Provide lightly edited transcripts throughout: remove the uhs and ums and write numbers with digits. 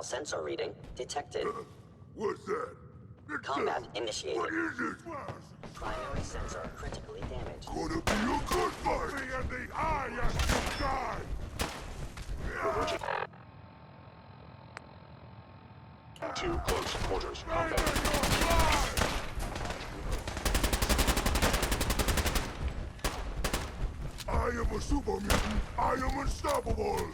Sensor reading detected. What's that? Combat initiated. What is it? Primary sensor critically damaged. Gonna be a good fight! Me and the eye of the sky! To close quarters combat. I am a super mutant! I am unstoppable!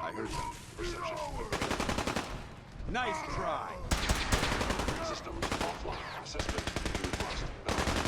I heard them. Perception. Nice try. Systems offline. Assessment. You must know.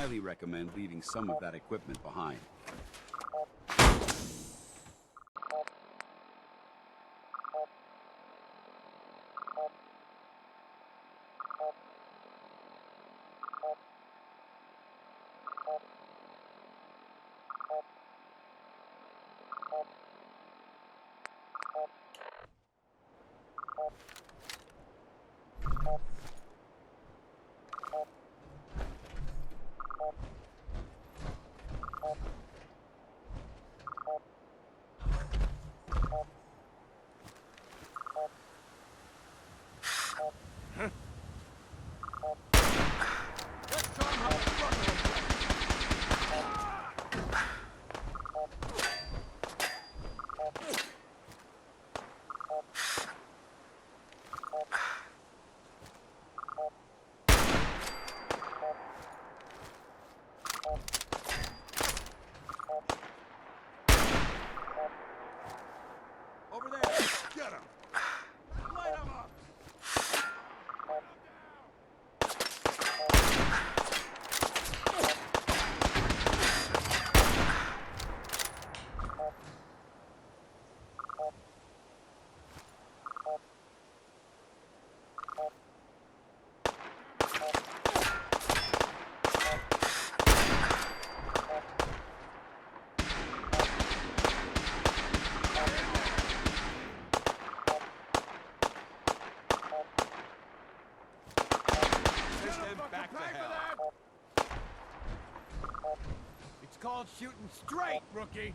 highly recommend leaving some of that equipment behind. Over there! Get him! Light him up! Back to hell. It's called shooting straight, rookie.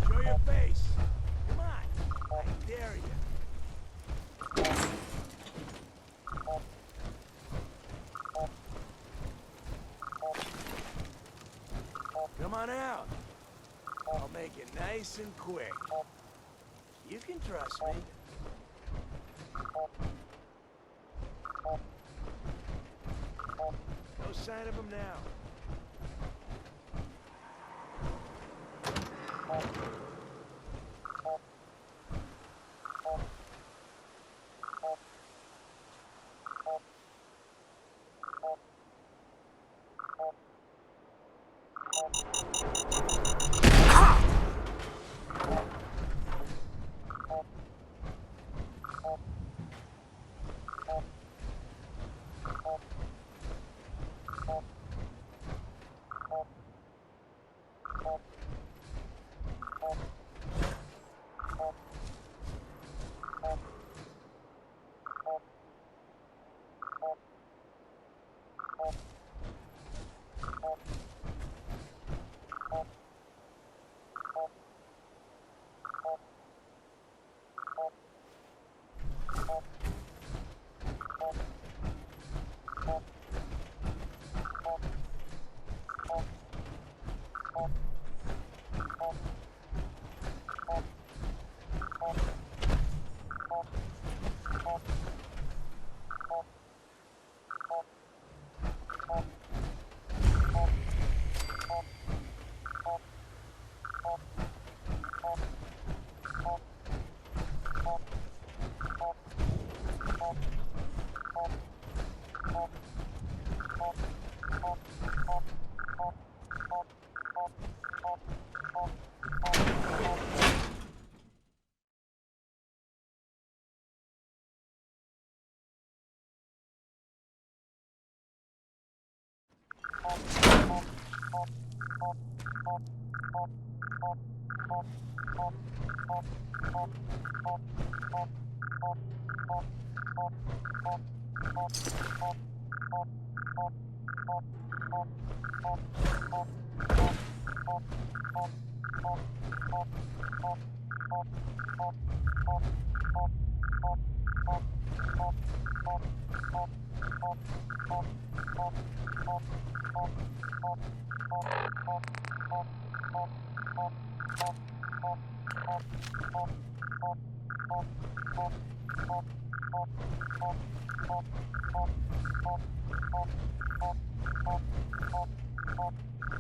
Show your face. Come on. I dare you. Come on out. I'll make it nice and quick. You can trust me. No sign of him now.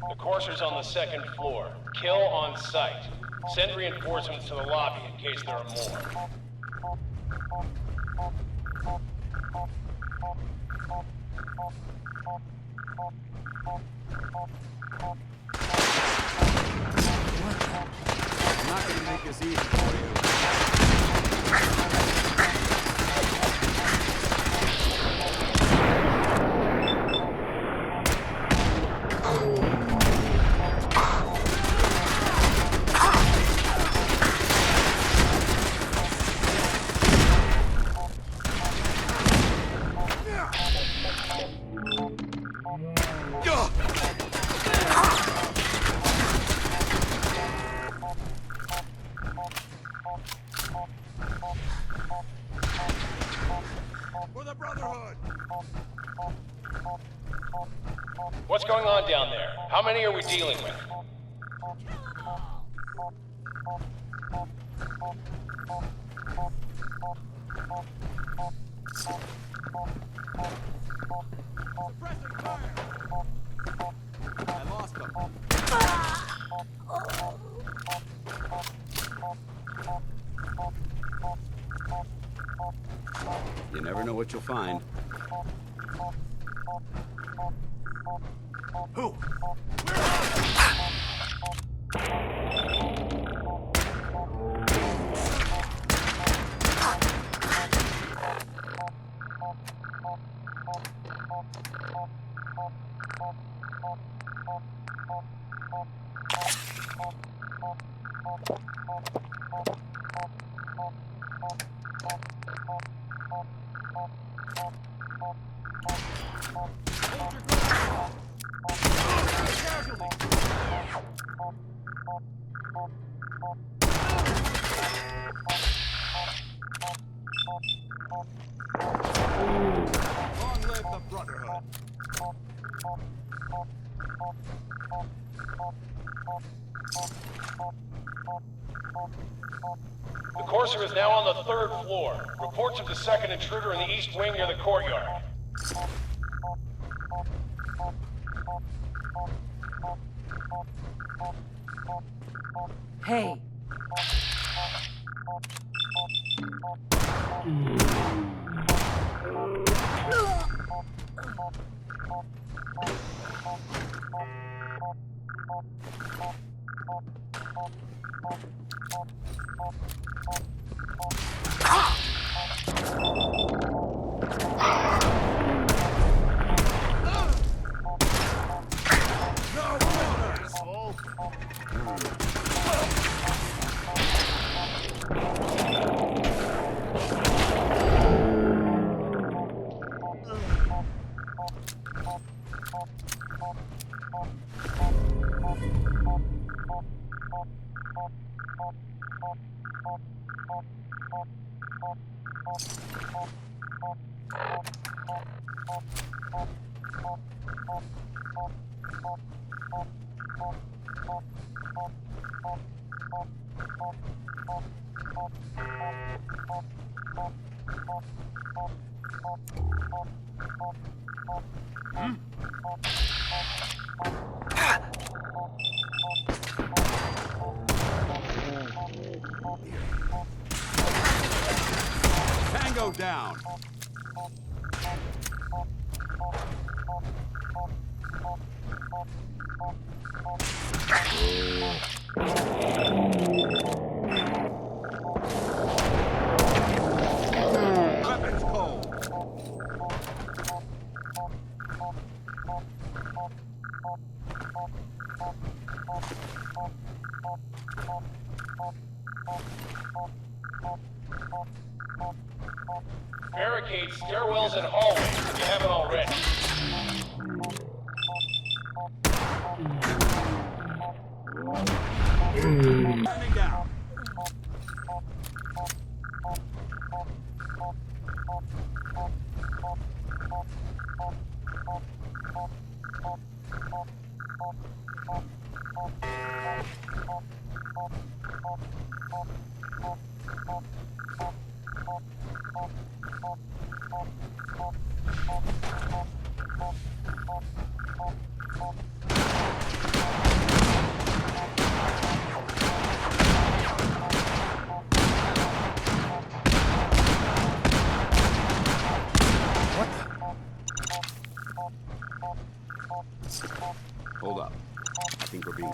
The courser's on the second floor. Kill on sight. Send reinforcements to the lobby in case there are more. I'm not gonna make this easy for you. For the Brotherhood! What's going on down there? How many are we dealing with? Suppressing fire! I lost them. You never know what you'll find. Who? Long live the Brotherhood! The courser is now on the third floor. Reports of the second intruder in the east wing near the courtyard. Hey. Tango down! Weapons cold! Barricade stairwells and hallways if you haven't already. Turning down! Hold up. I think we're being... I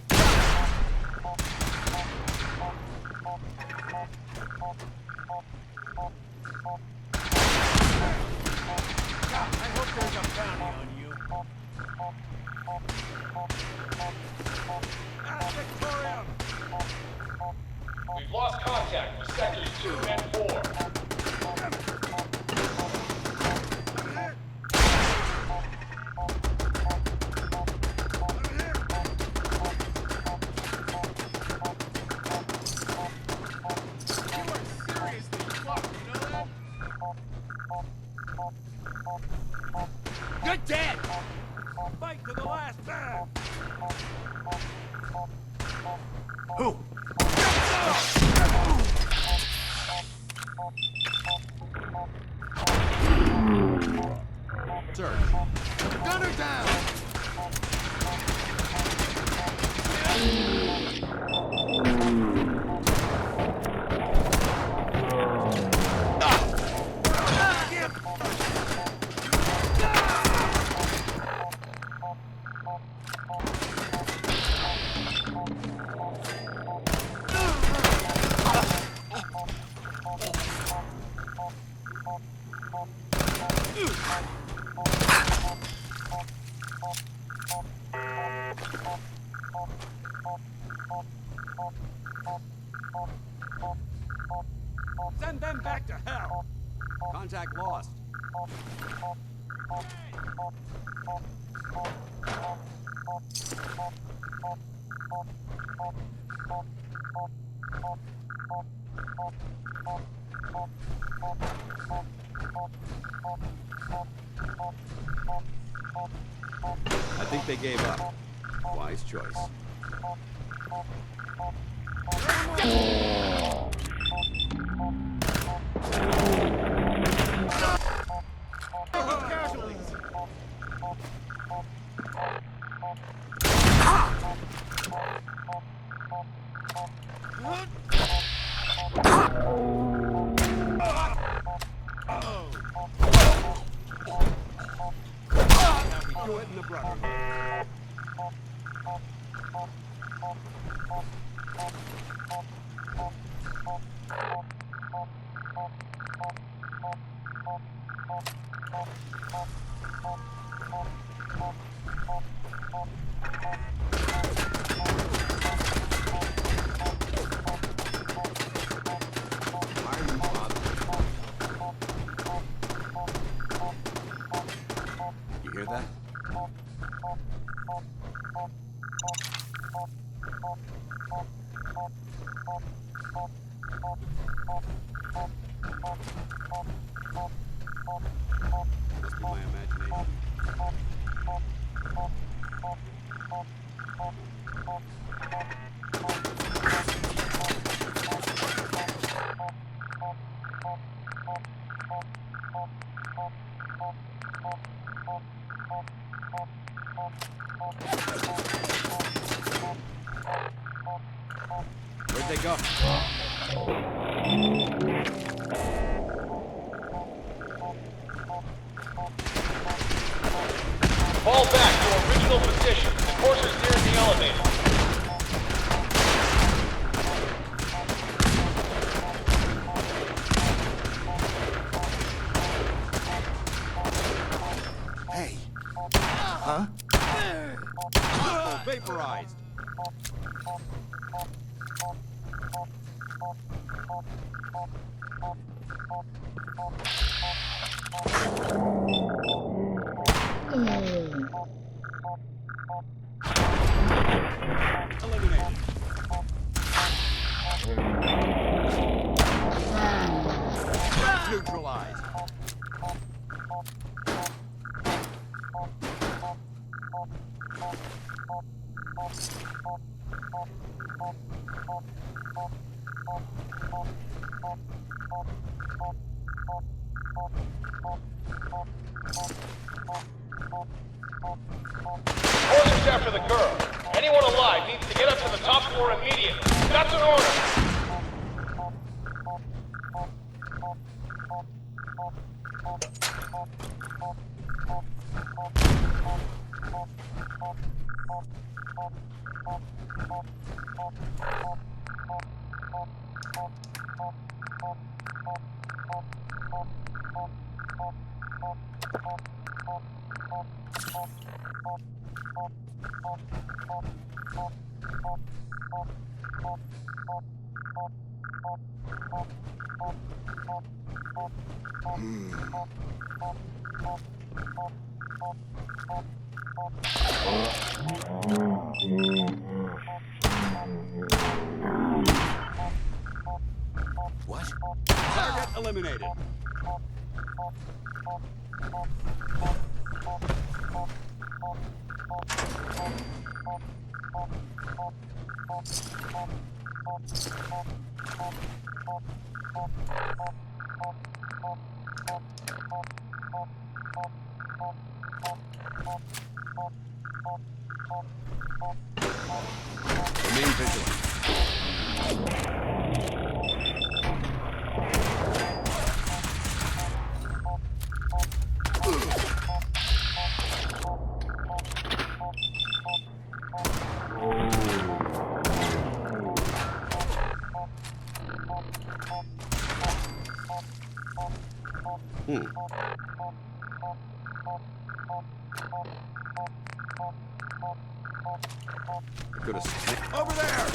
hope there's a bounty on you. Victoria! We've lost contact with sectors 2 and 4. You're dead! Fight to the last man! Who? Search. Gunner down! Send them back to hell! Contact lost. I think they gave up. Wise choice. Casualties! Do it in the brotherhood. Why are you bothering? You hear that? Must be my imagination. Where'd they go? Fall back to original position. The courser's near the elevator. Hey. Huh? Vaporized. Eliminated. Neutralized. Horses after the girl. Anyone alive needs to get up to the top floor immediately. That's an order. What? Target eliminated. Remain vigilant. Could have snicked. Over there!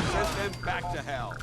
Send them back to hell.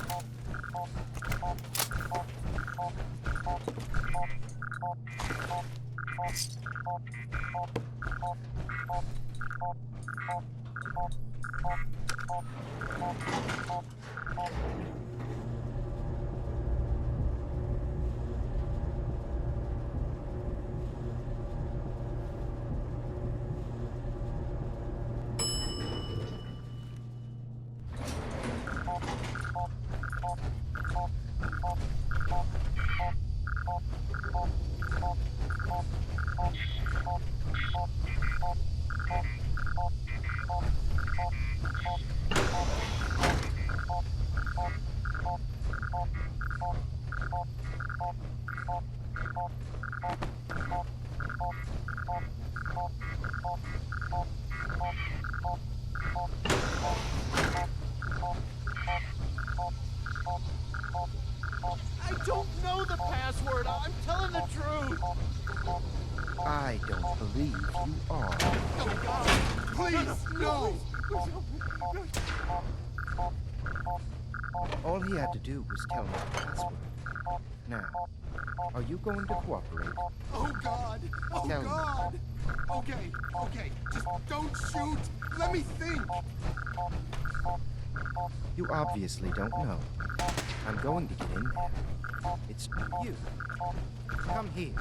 I don't know the password. I'm telling the truth. I don't believe you are. Oh, God. Please, no. All he had to do was tell me the password. Now, are you going to cooperate? Oh, God. Oh, Tell me. God. Okay. Just don't shoot. Let me think. You obviously don't know. I'm going to get in there. It's you. Come here.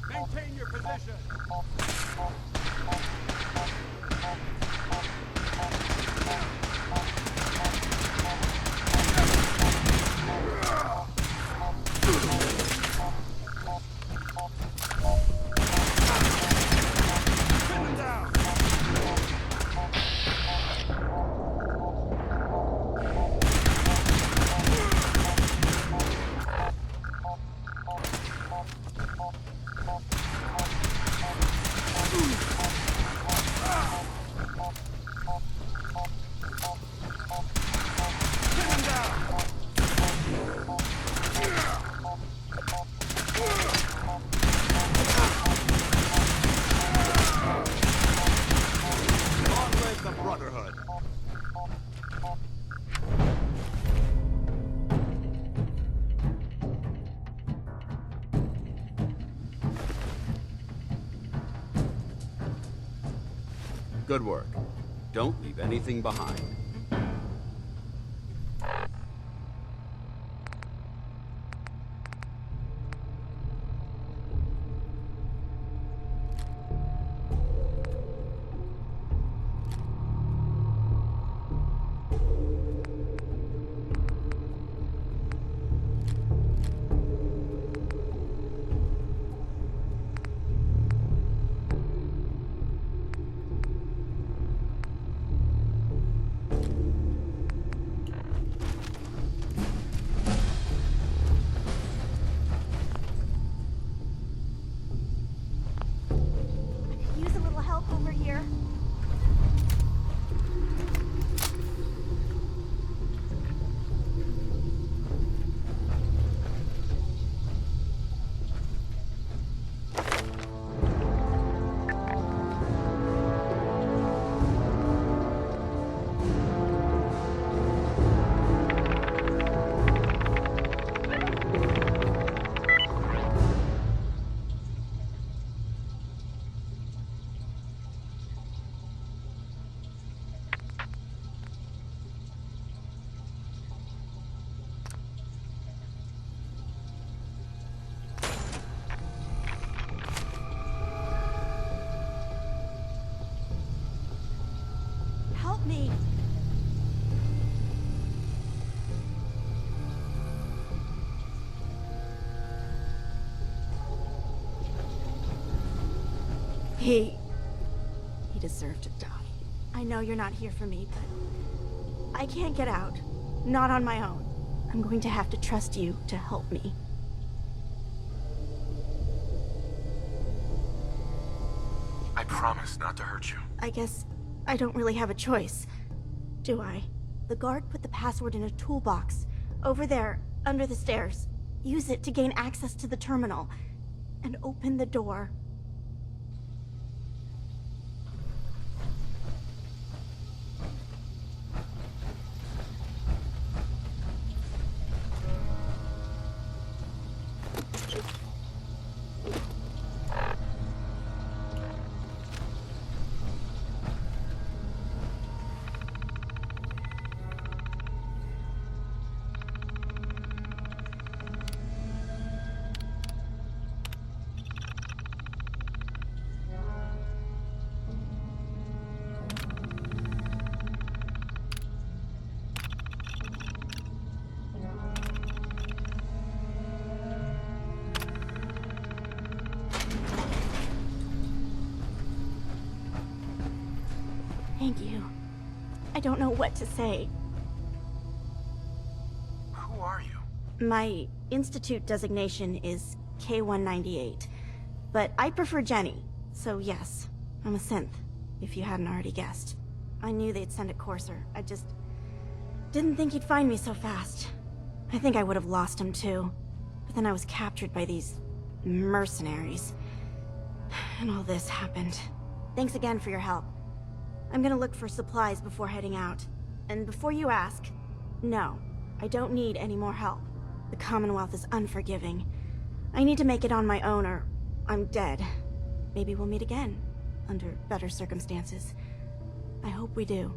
Maintain your position. Good work. Don't leave anything behind. Use a little help over here. Help me. He deserved to die. I know you're not here for me, but I can't get out. Not on my own. I'm going to have to trust you to help me. I promise not to hurt you. I guess I don't really have a choice, do I? The guard put the password in a toolbox, over there, under the stairs. Use it to gain access to the terminal, and open the door. Thank you. I don't know what to say. Who are you? My institute designation is K-198, but I prefer Jenny, so yes, I'm a synth, if you hadn't already guessed. I knew they'd send a courser. I just didn't think he'd find me so fast. I think I would have lost him too, but then I was captured by these mercenaries. And all this happened. Thanks again for your help. I'm gonna look for supplies before heading out. And before you ask, no, I don't need any more help. The Commonwealth is unforgiving. I need to make it on my own or I'm dead. Maybe we'll meet again, under better circumstances. I hope we do.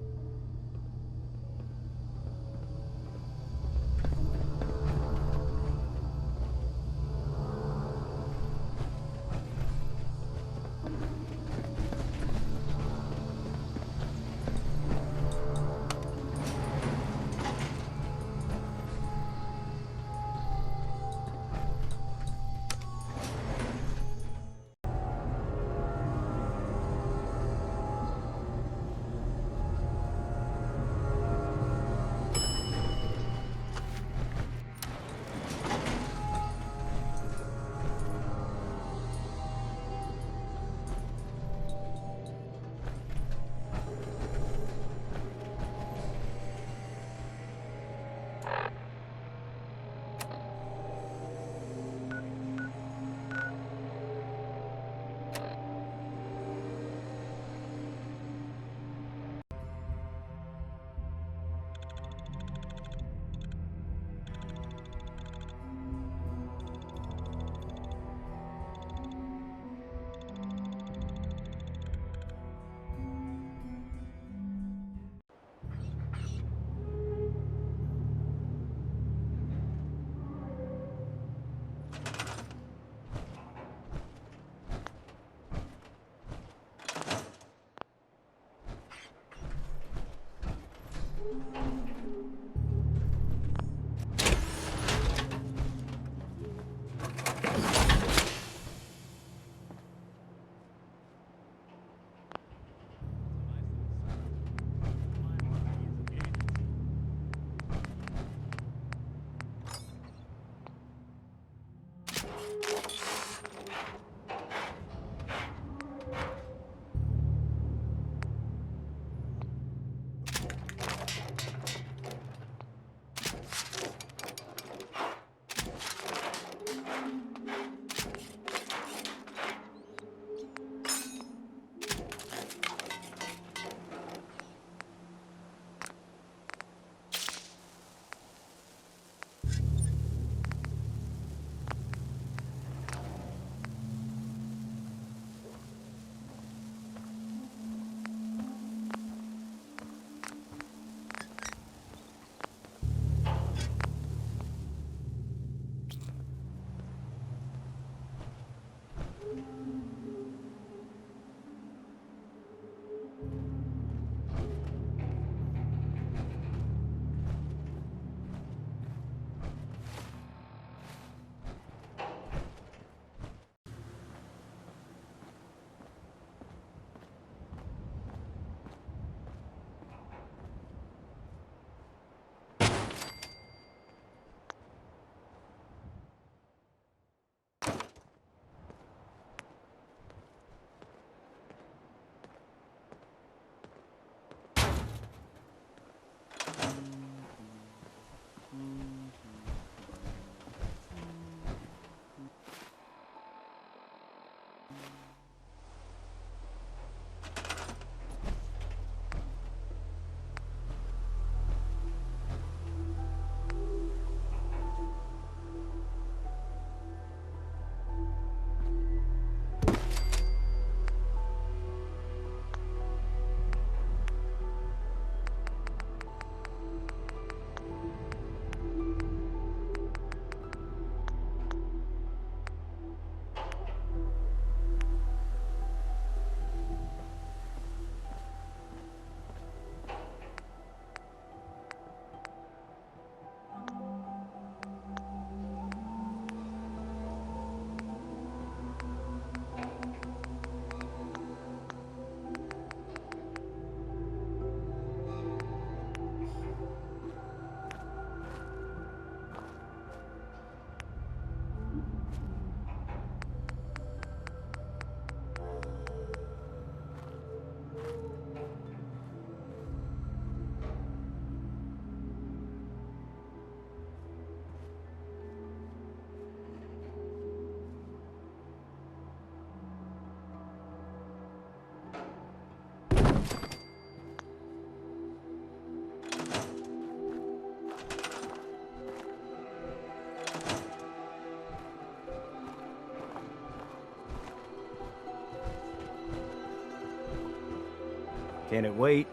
Can it wait?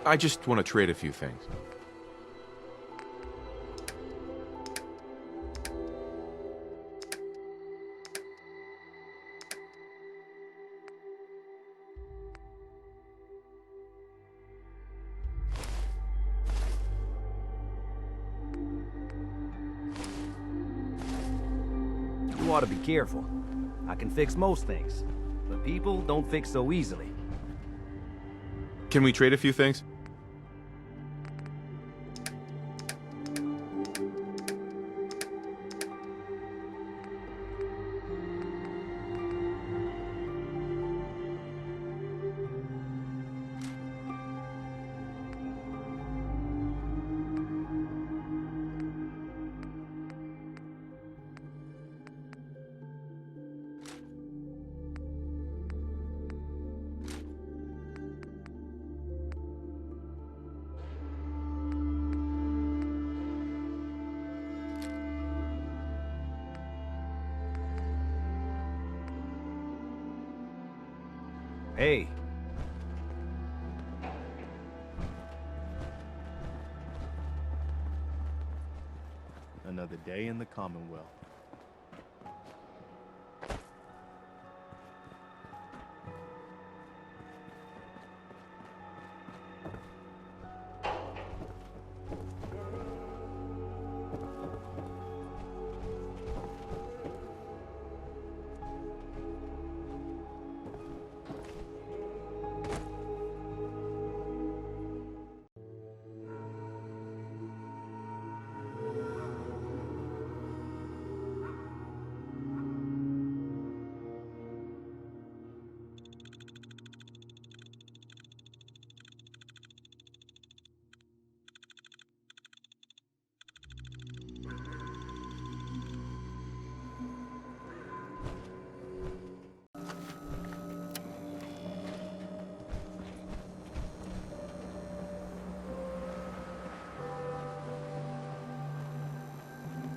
I just want to trade a few things. You ought to be careful. I can fix most things, but people don't fix so easily. Can we trade a few things? Hey. Another day in the Commonwealth.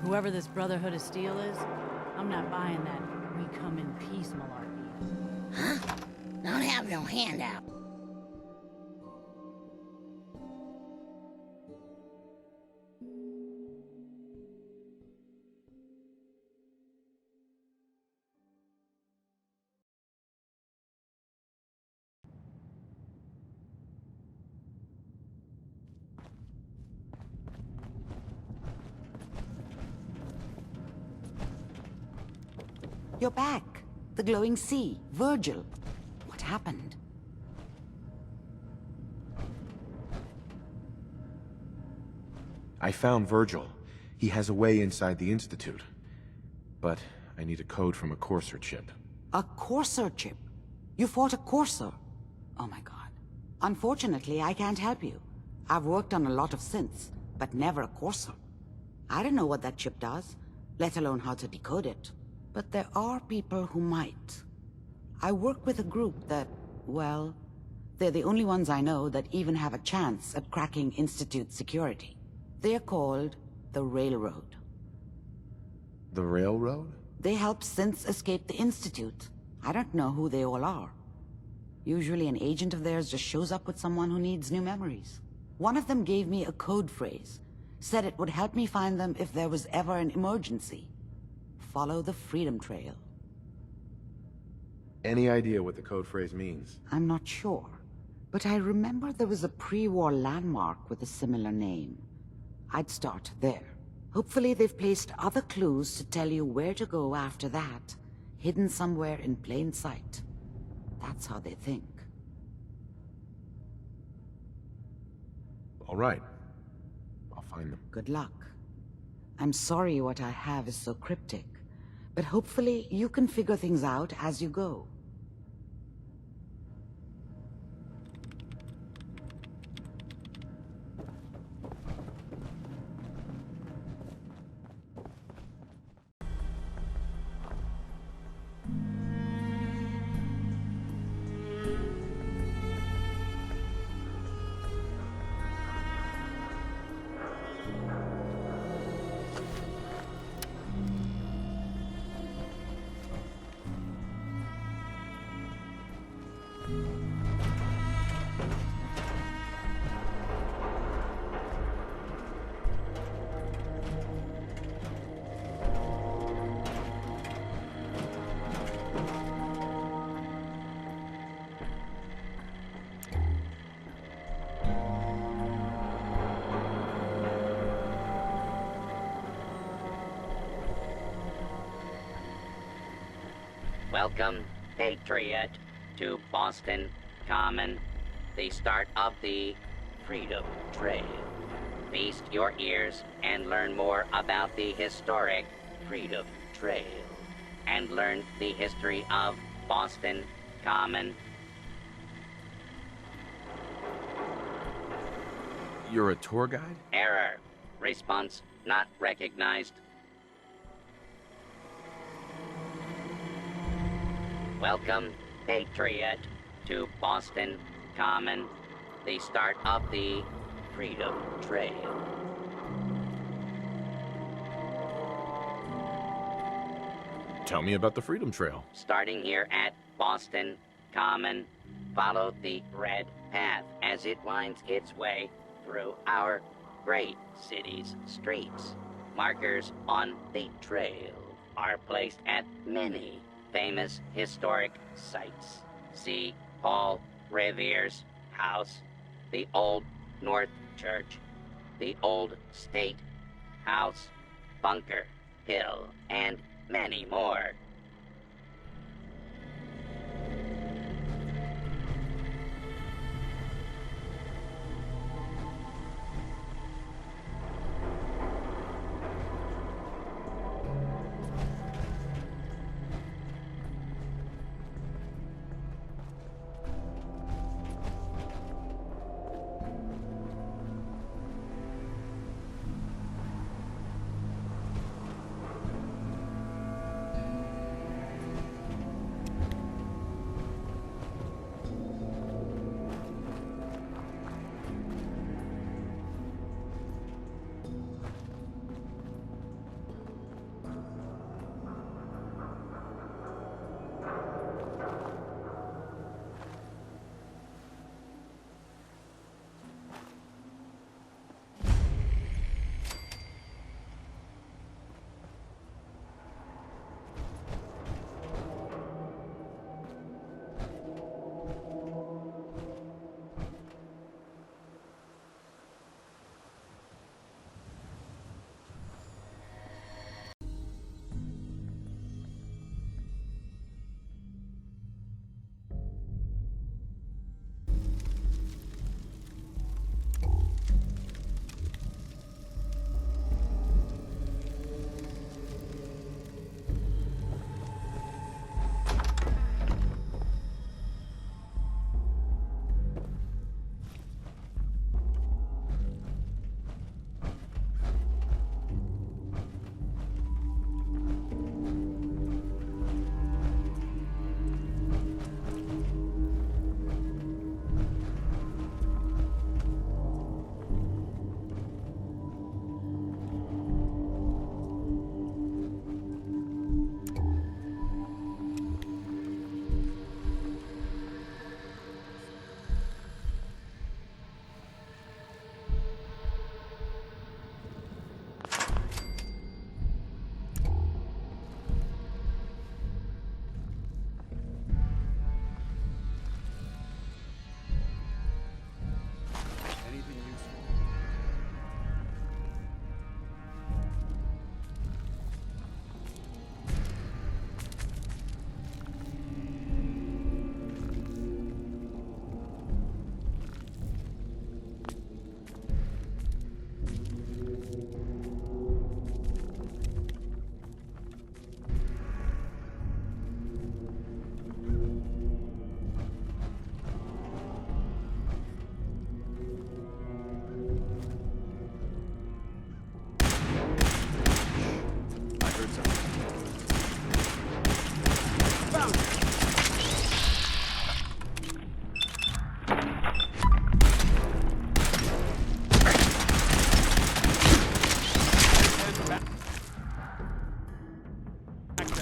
Whoever this Brotherhood of Steel is, I'm not buying that we come in peace malarkey. Huh? Don't have no handout. You're back. The glowing sea. Virgil. What happened? I found Virgil. He has a way inside the Institute. But I need a code from a Courser chip. A Courser chip? You fought a Courser? Oh my god. Unfortunately, I can't help you. I've worked on a lot of synths, but never a Courser. I don't know what that chip does, let alone how to decode it. But there are people who might. I work with a group that, well, they're the only ones I know that even have a chance at cracking Institute security. They're called the Railroad. The Railroad? They help synths escape the Institute. I don't know who they all are. Usually an agent of theirs just shows up with someone who needs new memories. One of them gave me a code phrase, said it would help me find them if there was ever an emergency. Follow the Freedom Trail. Any idea what the code phrase means? I'm not sure, but I remember there was a pre-war landmark with a similar name. I'd start there. Hopefully they've placed other clues to tell you where to go after that, hidden somewhere in plain sight. That's how they think. All right. I'll find them. Good luck. I'm sorry what I have is so cryptic, but hopefully you can figure things out as you go. Welcome, Patriot, to Boston Common, the start of the Freedom Trail. Feast your ears and learn more about the historic Freedom Trail, and learn the history of Boston Common. You're a tour guide? Error. Response not recognized. Welcome, Patriot, to Boston Common, the start of the Freedom Trail. Tell me about the Freedom Trail. Starting here at Boston Common, follow the red path as it winds its way through our great city's streets. Markers on the trail are placed at many famous historic sites. See Paul Revere's house, the Old North Church, the Old State House, Bunker Hill, and many more.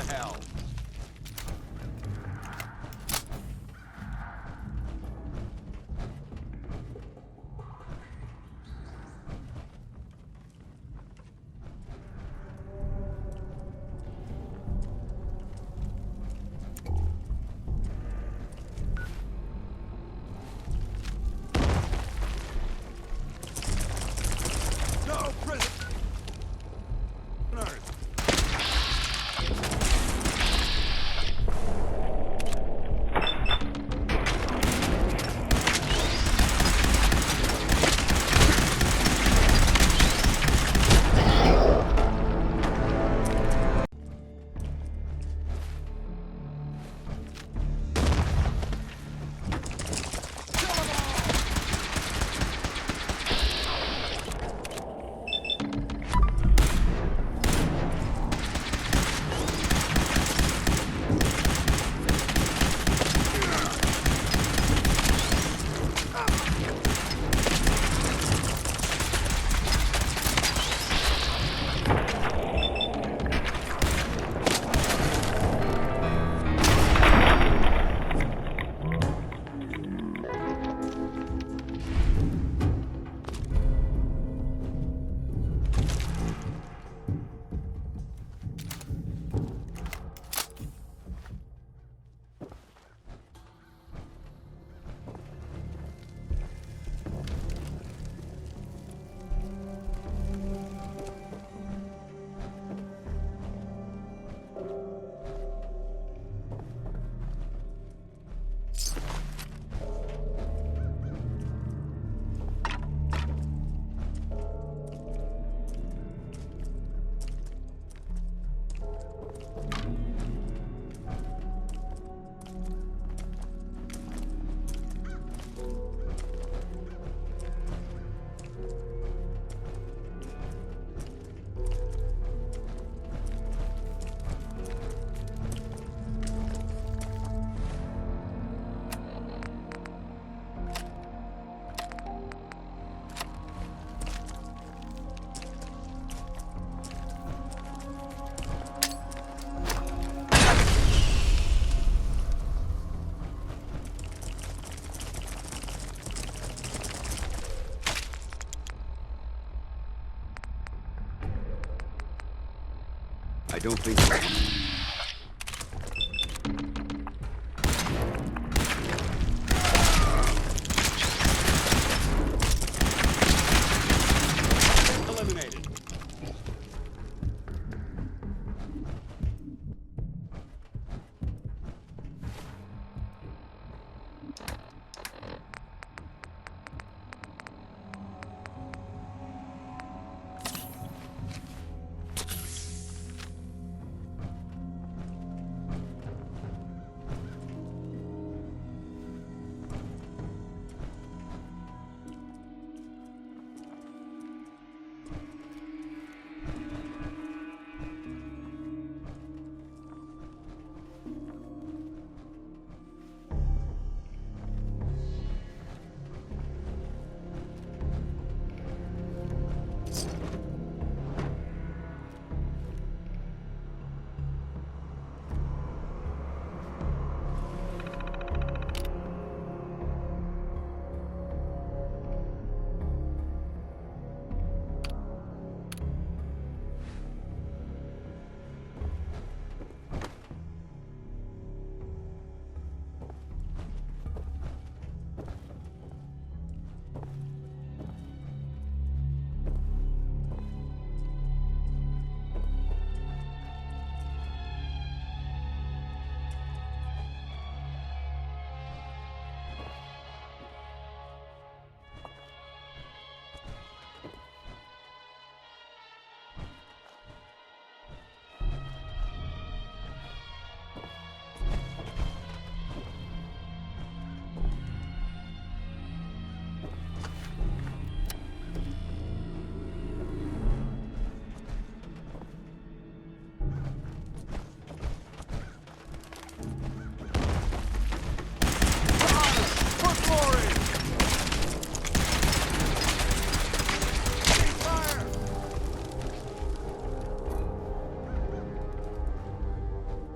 hell? No prisoners! I don't think... Eliminated.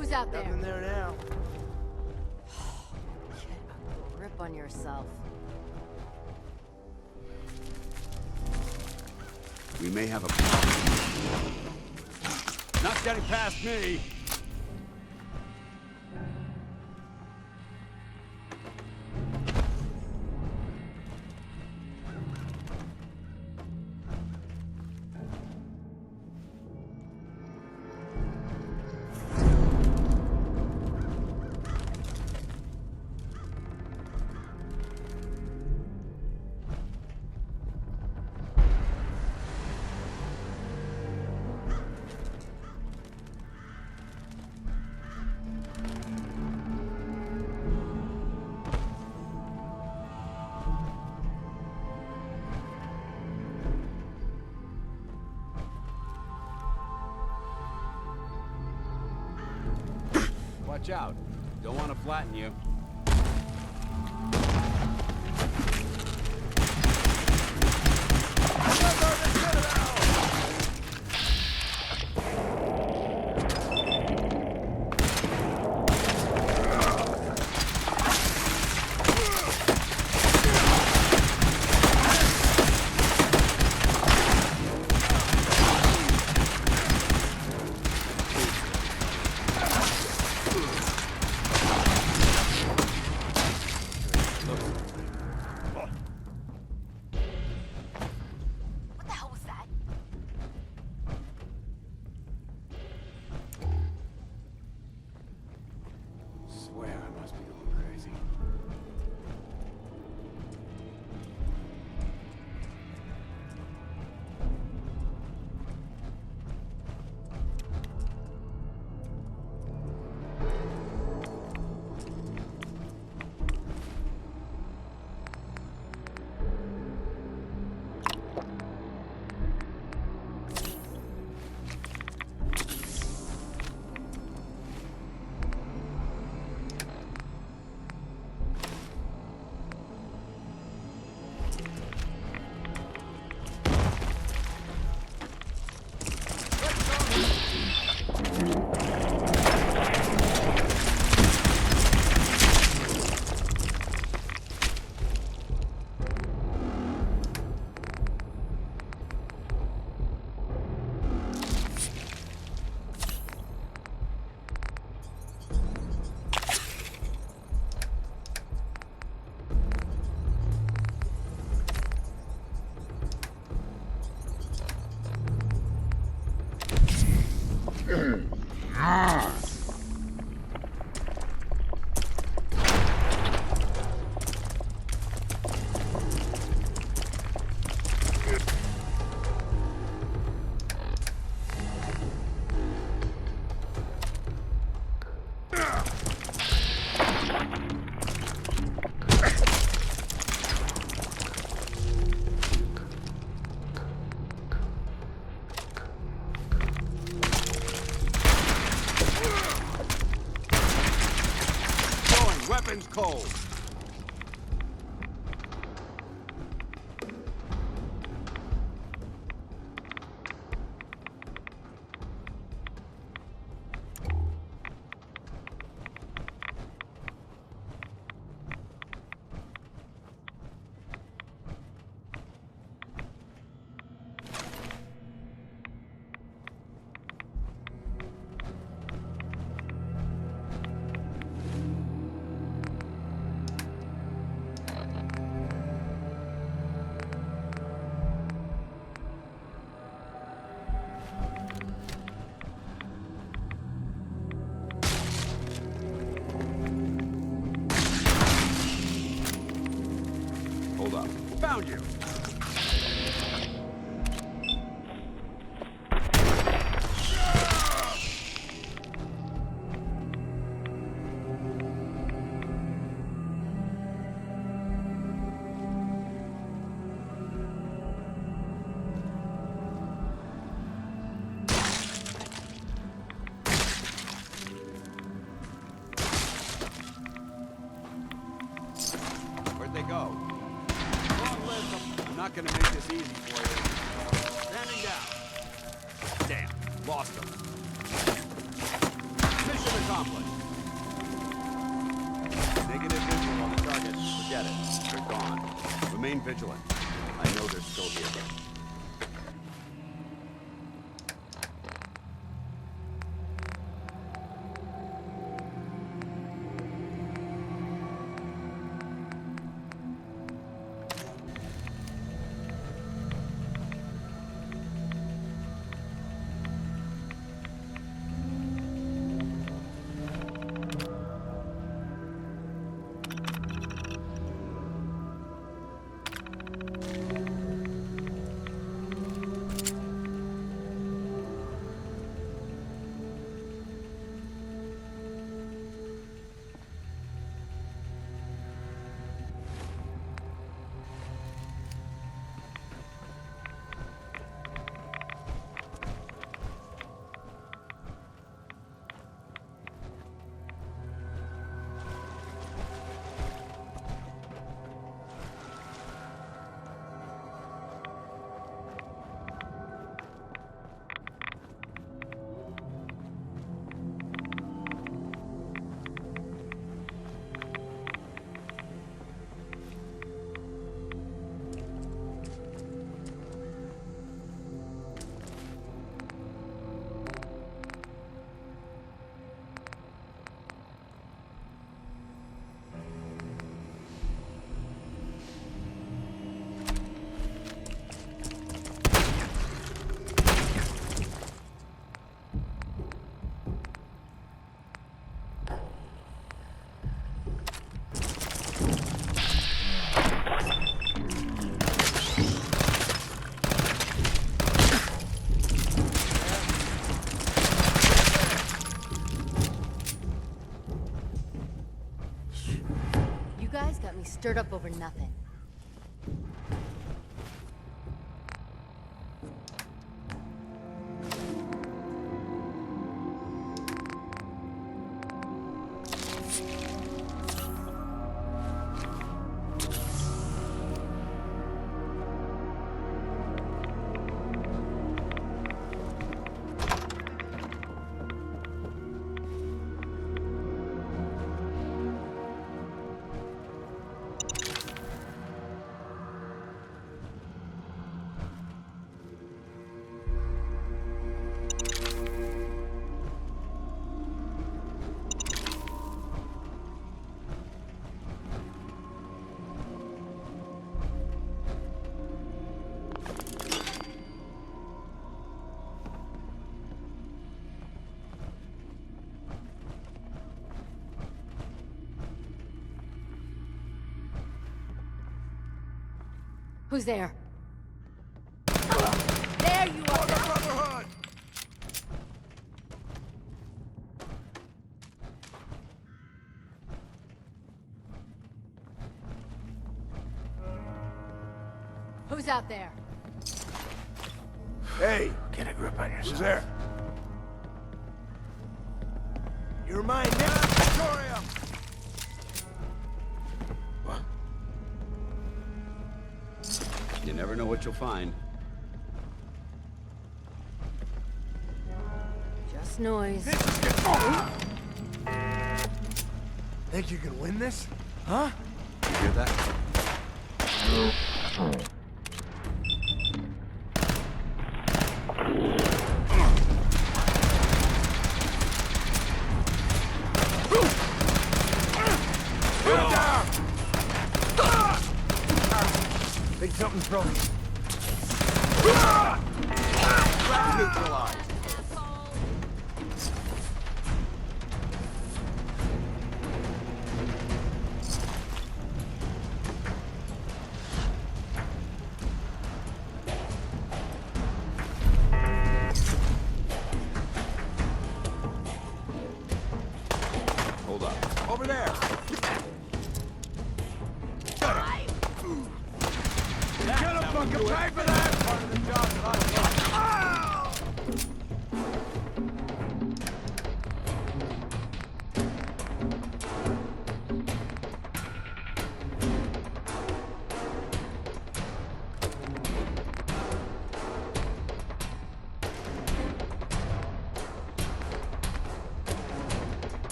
Who's out there? Nothing there now. Get a grip on yourself. We may have a problem. Not getting past me! Watch out. Don't want to flatten you. Swear I must be going crazy. Weapons cold. Hold up. Found you! Where'd they go? Long live them. I'm not gonna make this easy for you. Standing down. Damn, lost them. Mission accomplished. accomplished. Negative visual on the target. Forget it. They're gone. Remain vigilant. I know they're still here. Got me stirred up over nothing. Who's there? There you are! Brotherhood! Who's out there? Hey! Get a grip on yourself. Who's there? You're mine now, Victoria! You never know what you'll find. Just noise. This is good. Think you can win this? Huh? You hear that? Think something's broken. Neutralized. Hold up. Over there. Get a fucking pay for that! Part of the job that I love.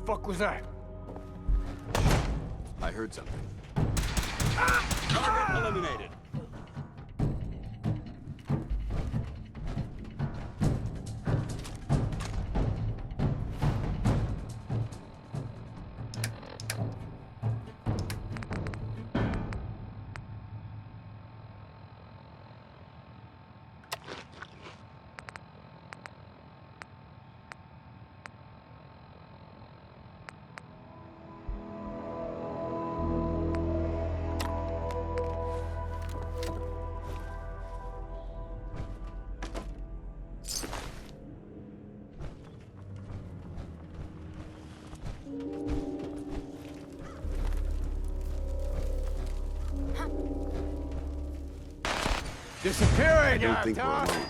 fuck was that? I heard something. Target eliminated. Disappearing! I don't think we're alone.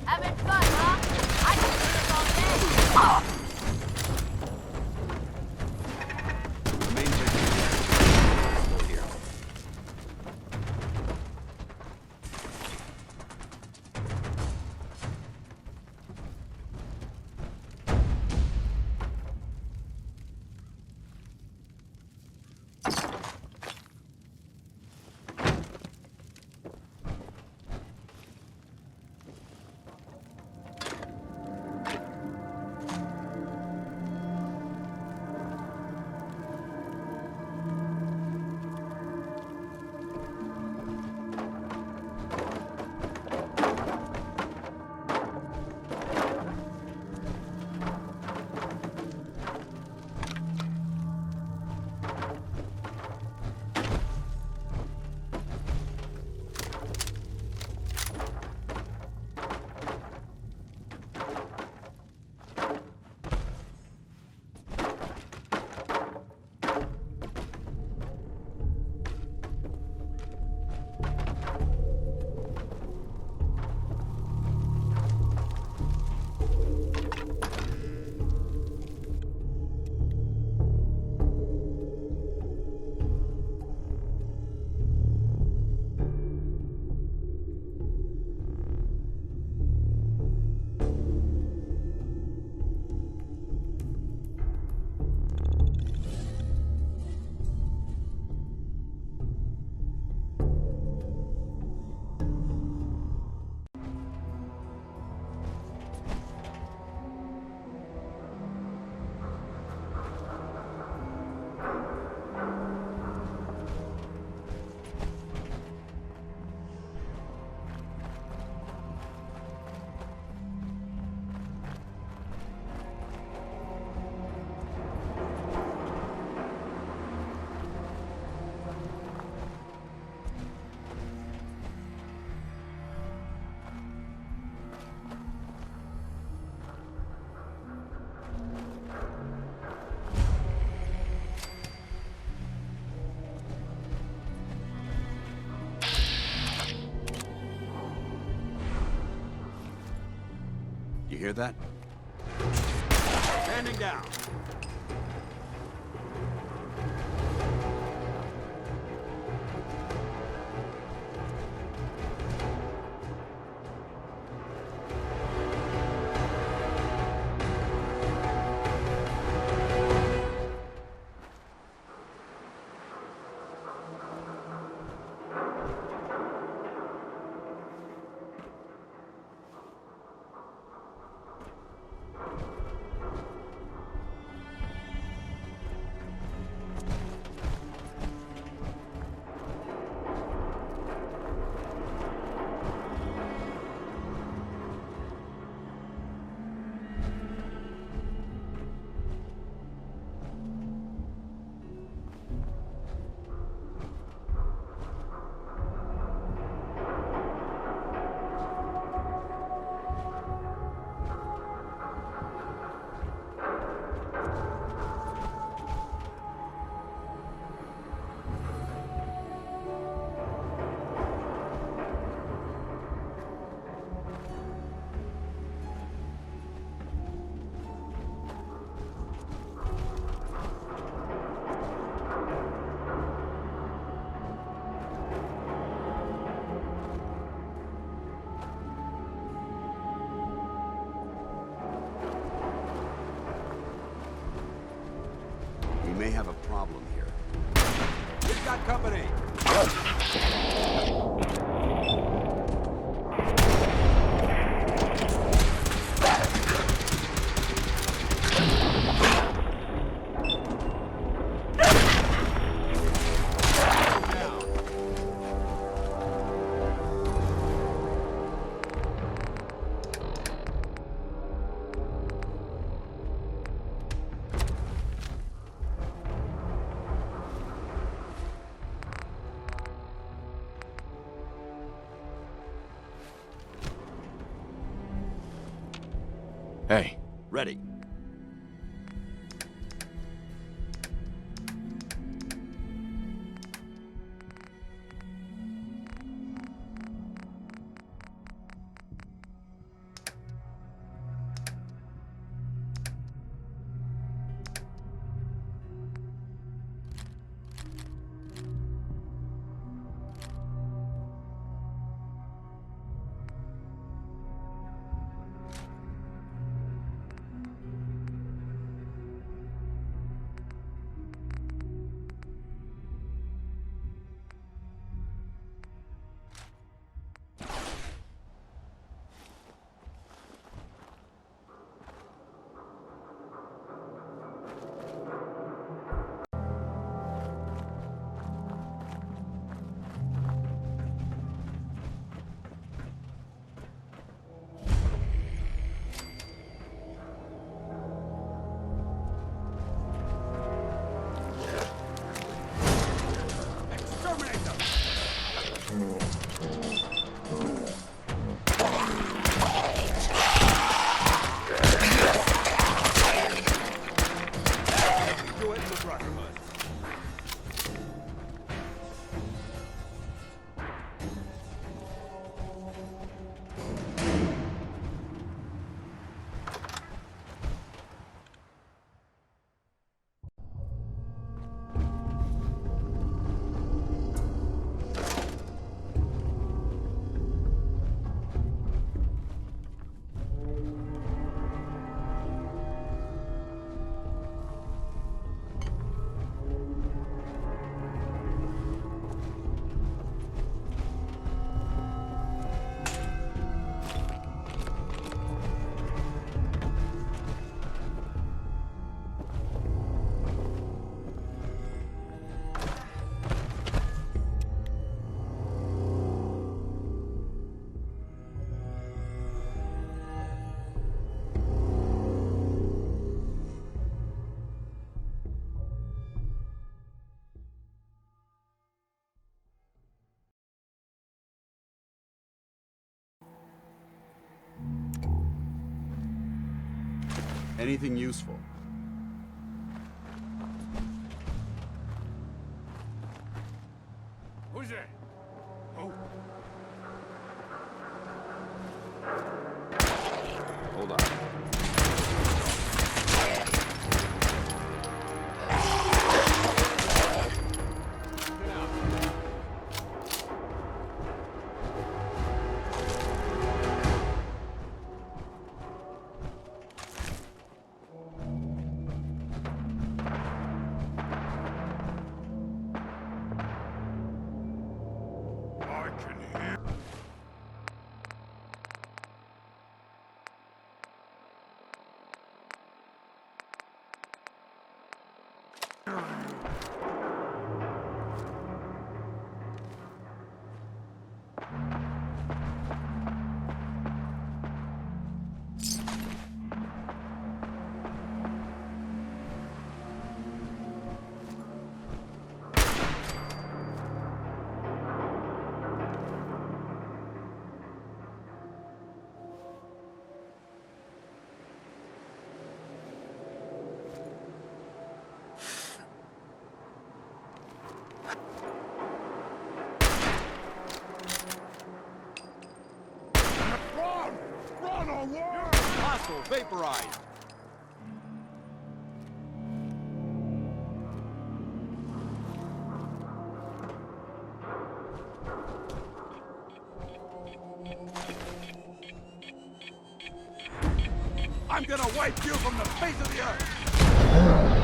Having fun, huh? I can do this all day. You hear that? Standing down. problem here. We've got company! Hey. Ready. Anything useful? Who's that? Oh. Hold on. I can hear. Run or war! Hostile vaporized. I'm gonna wipe you from the face of the earth!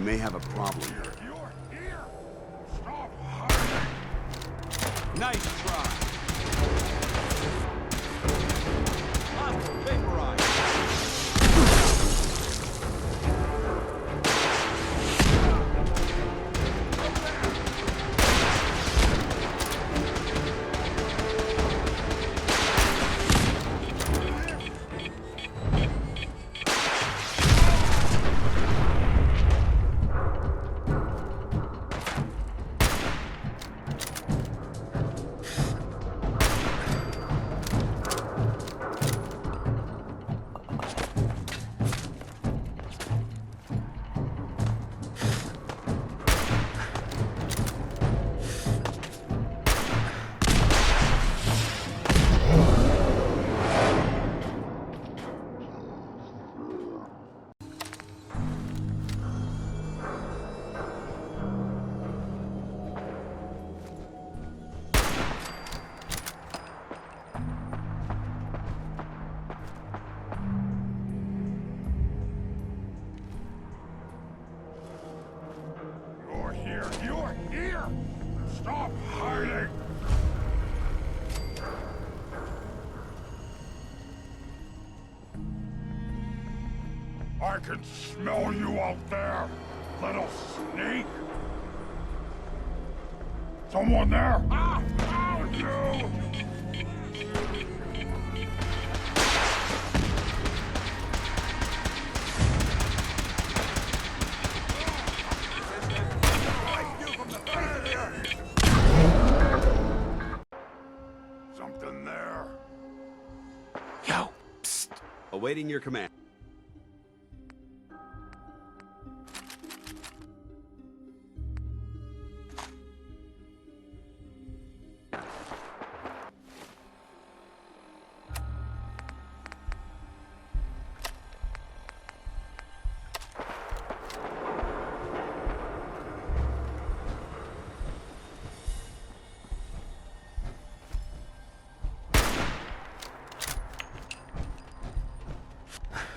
We may have a problem here. You're here! Stop hiding! Nice try. Hostile vaporized. You're here! You're here! Stop hiding! I can smell you out there, little sneak! Someone there? I found you! Something there. Yo, psst. Awaiting your command.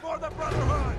For the Brotherhood!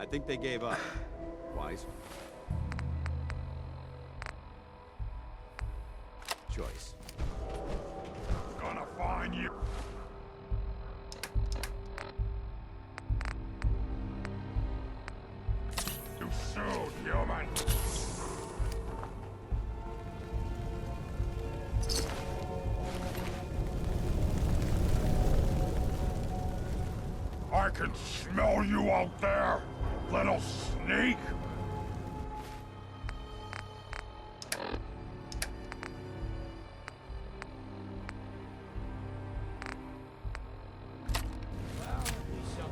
I think they gave up. Wise choice. Gonna find you. Too soon, human. I can smell you out there, little sneak! Well, we shall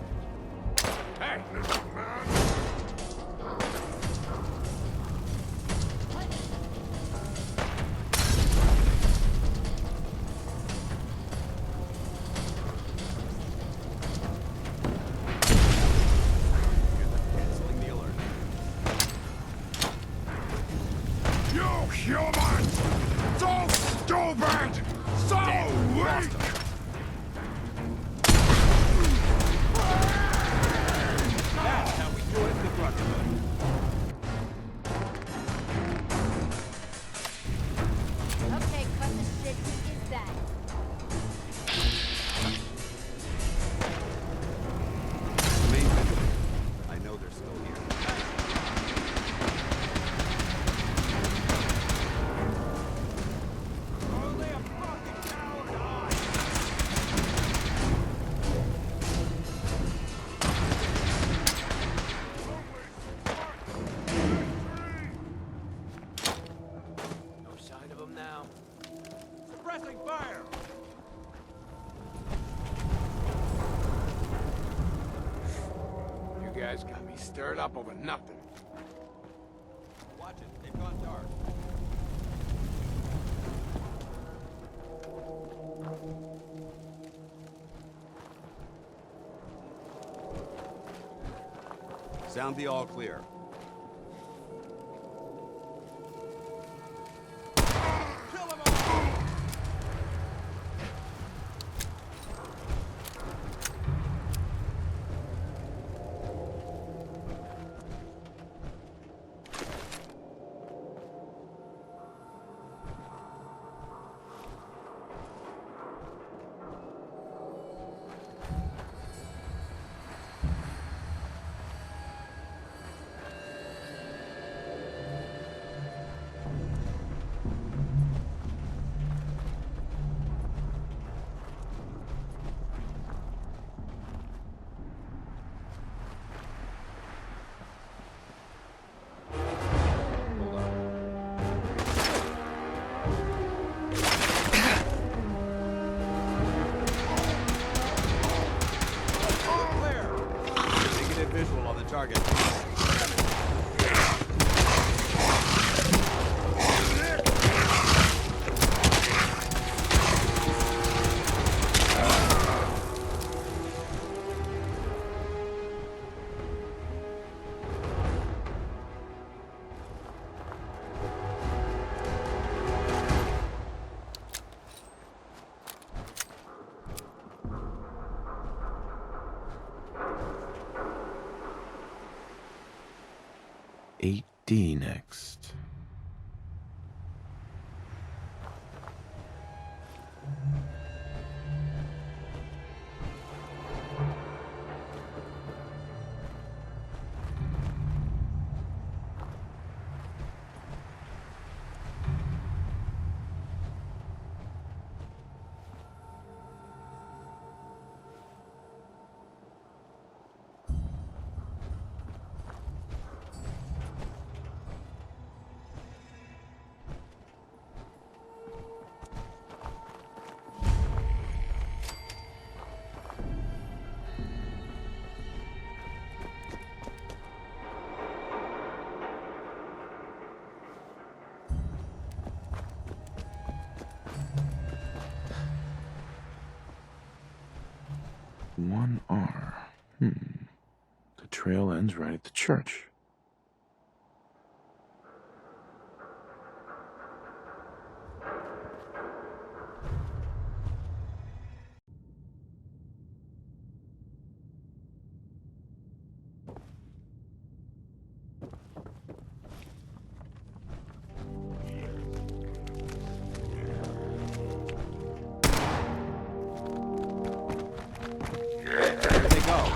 guys got me stirred up over nothing. Watch it. They've gone dark. Sound the all clear. Visual on the target. D next. One R. The trail ends right at the church. There they go.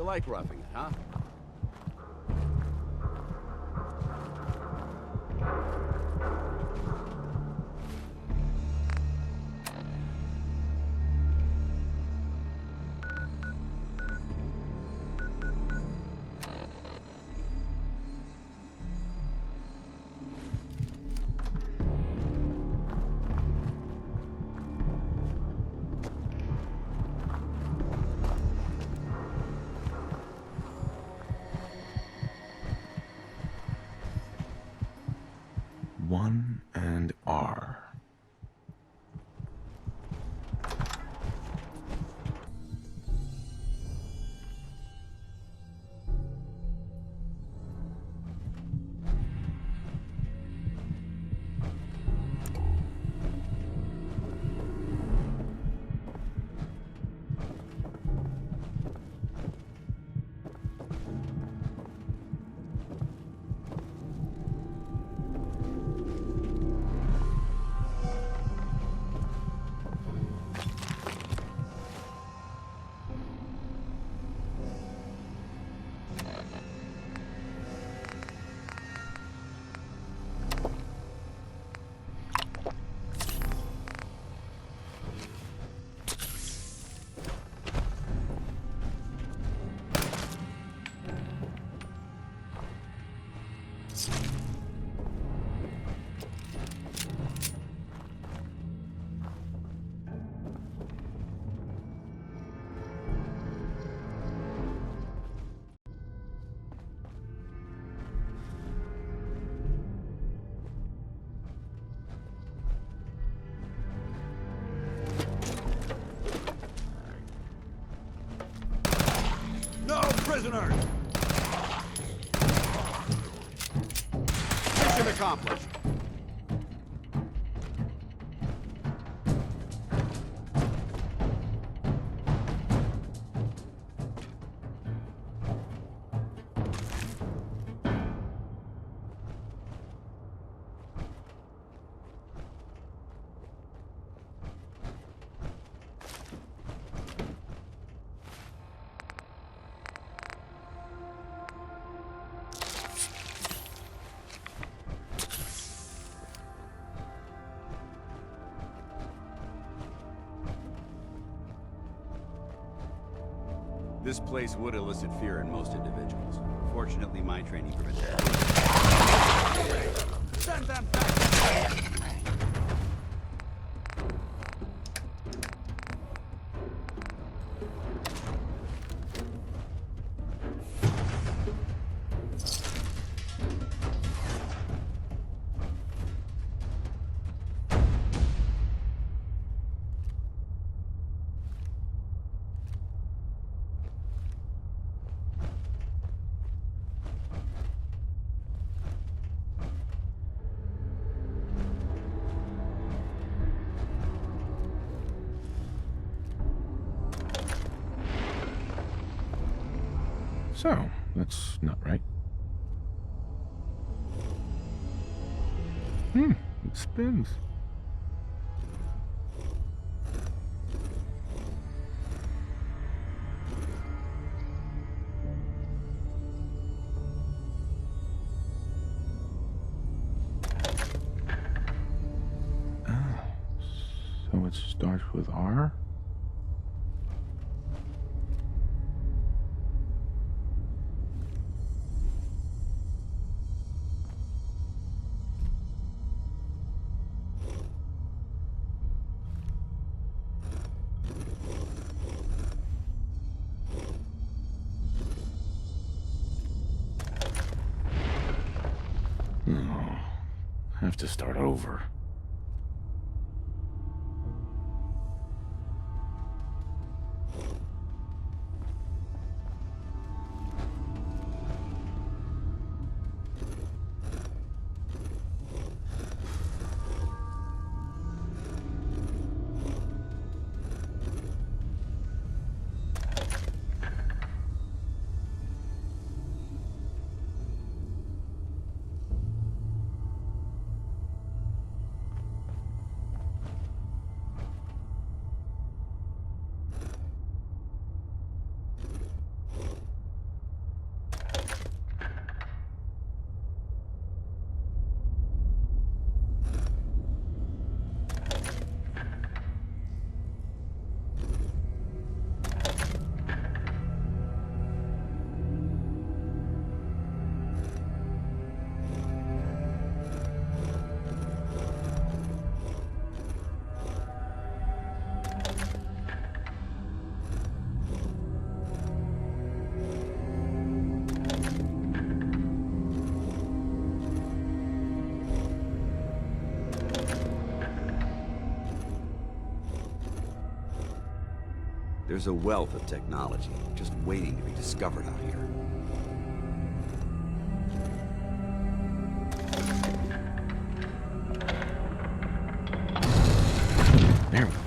like roughing it, huh? One and R. No prisoners! Mission accomplished. This place would elicit fear in most individuals. Fortunately, my training prevents that. Send them back! So, that's not right. It spins. So it starts with R? Have to start over. There's a wealth of technology just waiting to be discovered out here. There we go.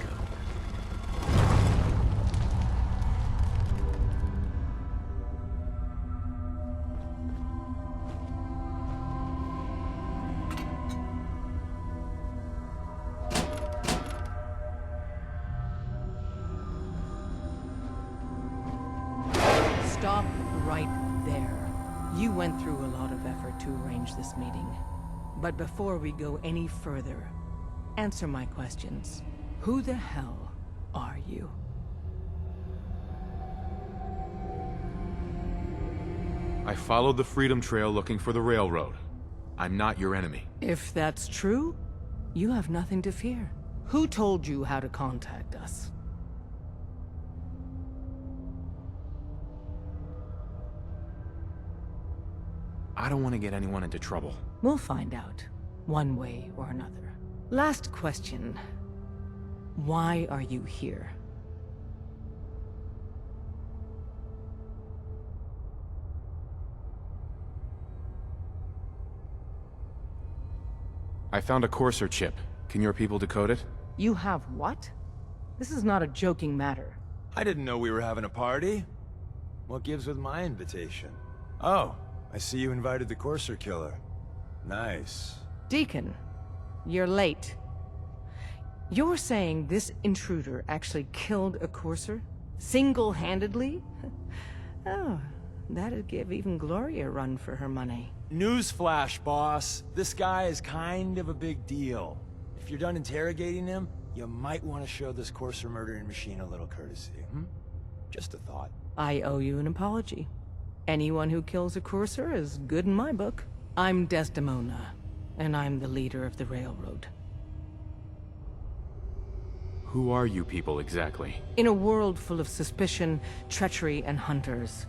Stop right there. You went through a lot of effort to arrange this meeting. But before we go any further, answer my questions. Who the hell are you? I followed the Freedom Trail looking for the railroad. I'm not your enemy. If that's true, you have nothing to fear. Who told you how to contact us? I don't want to get anyone into trouble. We'll find out, one way or another. Last question. Why are you here? I found a Courser chip. Can your people decode it? You have what? This is not a joking matter. I didn't know we were having a party. What gives with my invitation? Oh, I see you invited the Courser killer. Nice. Deacon, you're late. You're saying this intruder actually killed a Courser? Single-handedly? Oh, that'd give even Gloria a run for her money. Newsflash, boss. This guy is kind of a big deal. If you're done interrogating him, you might want to show this Courser murdering machine a little courtesy, Just a thought. I owe you an apology. Anyone who kills a Courser is good in my book. I'm Desdemona, and I'm the leader of the railroad. Who are you people exactly? In a world full of suspicion, treachery, and hunters,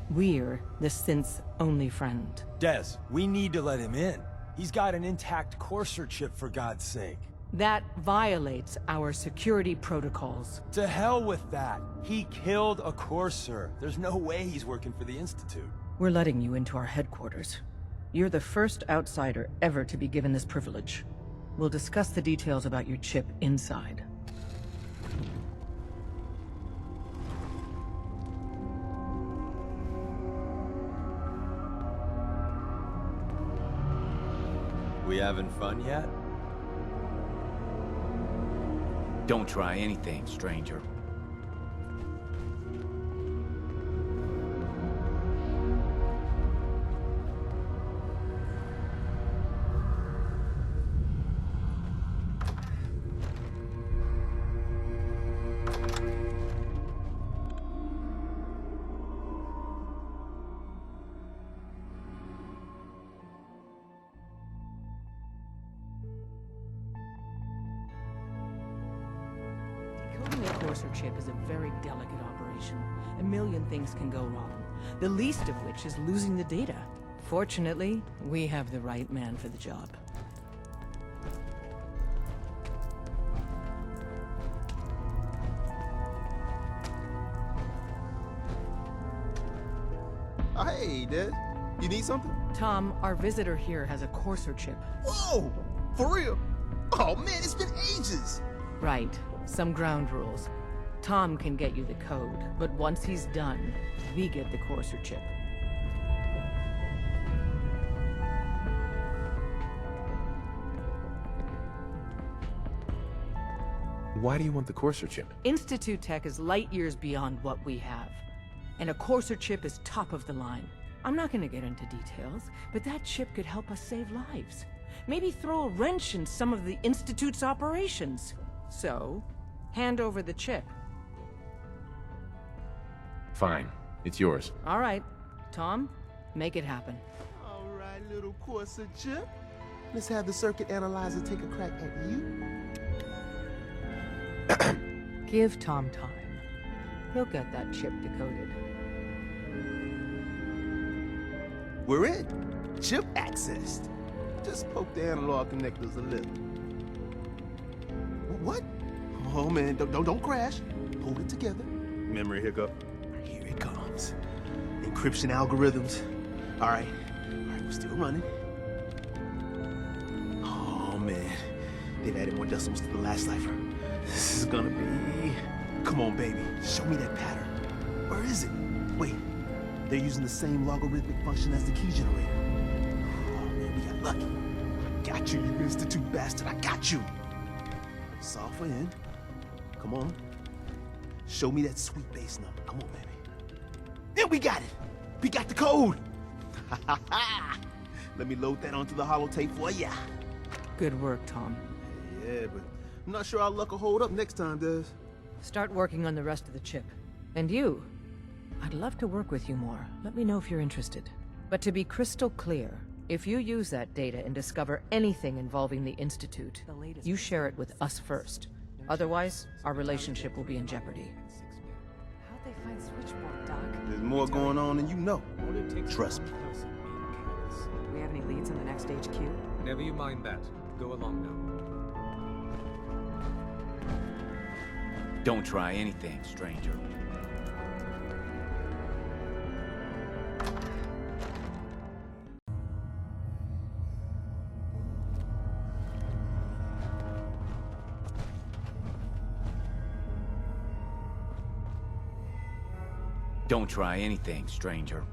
we're the synth's only friend. Des, we need to let him in. He's got an intact Courser chip, for God's sake. That violates our security protocols. To hell with that. He killed a Courser. There's no way he's working for the Institute. We're letting you into our headquarters. You're the first outsider ever to be given this privilege. We'll discuss the details about your chip inside. We having fun yet? Don't try anything, stranger. Decoding a Courser chip is a very delicate operation. A million things can go wrong, the least of which is losing the data. Fortunately, we have the right man for the job. Hey, Des. You need something? Tom, our visitor here has a Courser chip. Whoa! For real? Oh man, it's been ages! Right. Some ground rules. Tom can get you the code, but once he's done, we get the Courser chip. Why do you want the Courser chip? Institute tech is light years beyond what we have. And a Courser chip is top of the line. I'm not gonna get into details, but that chip could help us save lives. Maybe throw a wrench in some of the Institute's operations. So, hand over the chip. Fine. It's yours. All right. Tom, make it happen. All right, little Courser chip. Let's have the circuit analyzer take a crack at you. Give Tom time. He'll get that chip decoded. We're in. Chip accessed. Just poke the analog connectors a little. What? Oh man, don't crash. Hold it together. Memory hiccup. Here it comes. Encryption algorithms. All right, we're still running. Oh man, they've added more decimals to the last cipher. This is gonna be... Come on, baby, show me that pattern. Where is it? Wait, they're using the same logarithmic function as the key generator. Oh man, we got lucky. Got you, you Institute bastard, I got you. Software in. Come on. Show me that sweet bass number. Come on, baby. Then we got it. We got the code. Let me load that onto the holotape for ya. Good work, Tom. Yeah, but I'm not sure our luck will hold up next time, Des. Start working on the rest of the chip. And you, I'd love to work with you more. Let me know if you're interested. But to be crystal clear, if you use that data and discover anything involving the Institute, you share it with us first. Otherwise, our relationship will be in jeopardy. How'd they find Switchboard, Doc? There's more going on than you know. Trust me. Do we have any leads in the next HQ? Never you mind that. Go along now. Don't try anything, stranger. Don't try anything, stranger.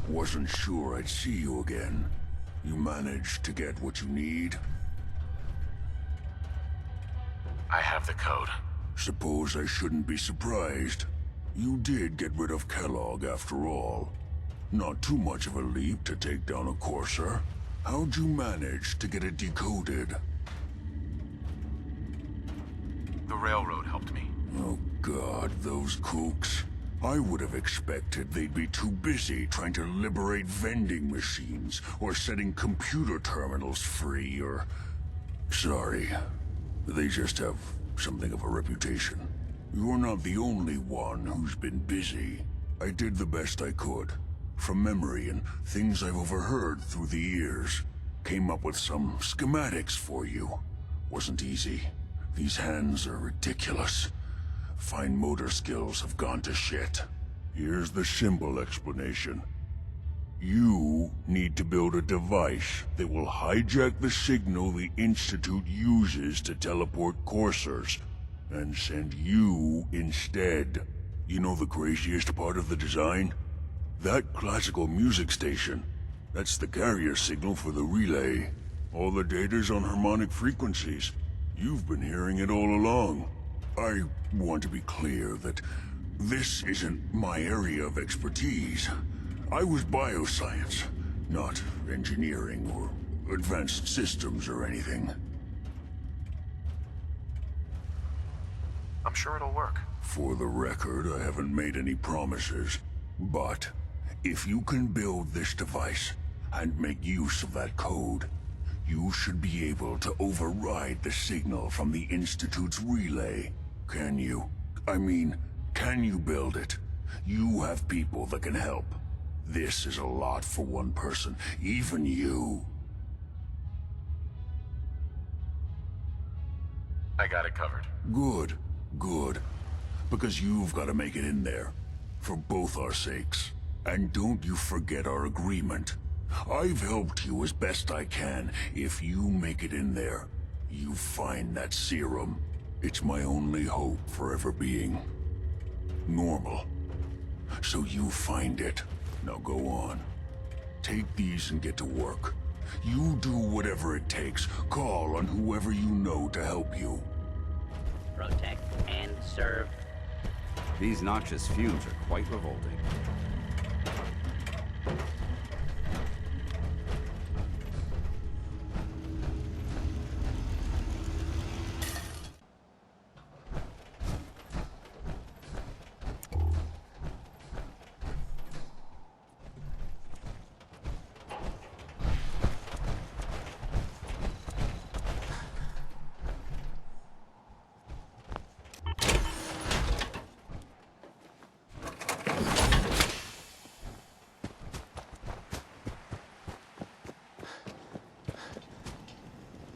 Wasn't sure I'd see you again. You managed to get what you need? I have the code. Suppose I shouldn't be surprised. You did get rid of Kellogg after all. Not too much of a leap to take down a Courser. How'd you manage to get it decoded? The railroad helped me. Oh God, those kooks. I would have expected they'd be too busy trying to liberate vending machines or setting computer terminals free or... Sorry. They just have something of a reputation. You're not the only one who's been busy. I did the best I could. From memory and things I've overheard through the years. Came up with some schematics for you. Wasn't easy. These hands are ridiculous. Fine motor skills have gone to shit. Here's the simple explanation. You need to build a device that will hijack the signal the Institute uses to teleport coursers, and send you instead. You know the craziest part of the design? That classical music station. That's the carrier signal for the relay. All the data's on harmonic frequencies. You've been hearing it all along. I want to be clear that this isn't my area of expertise. I was bioscience, not engineering or advanced systems or anything. I'm sure it'll work. For the record, I haven't made any promises. But if you can build this device and make use of that code, you should be able to override the signal from the Institute's relay. Can you? I mean, can you build it? You have people that can help. This is a lot for one person, even you. I got it covered. Good, good. Because you've got to make it in there. For both our sakes. And don't you forget our agreement. I've helped you as best I can. If you make it in there, you find that serum. It's my only hope for ever being normal. So you find it. Now go on. Take these and get to work. You do whatever it takes. Call on whoever you know to help you. Protect and serve. These noxious fumes are quite revolting.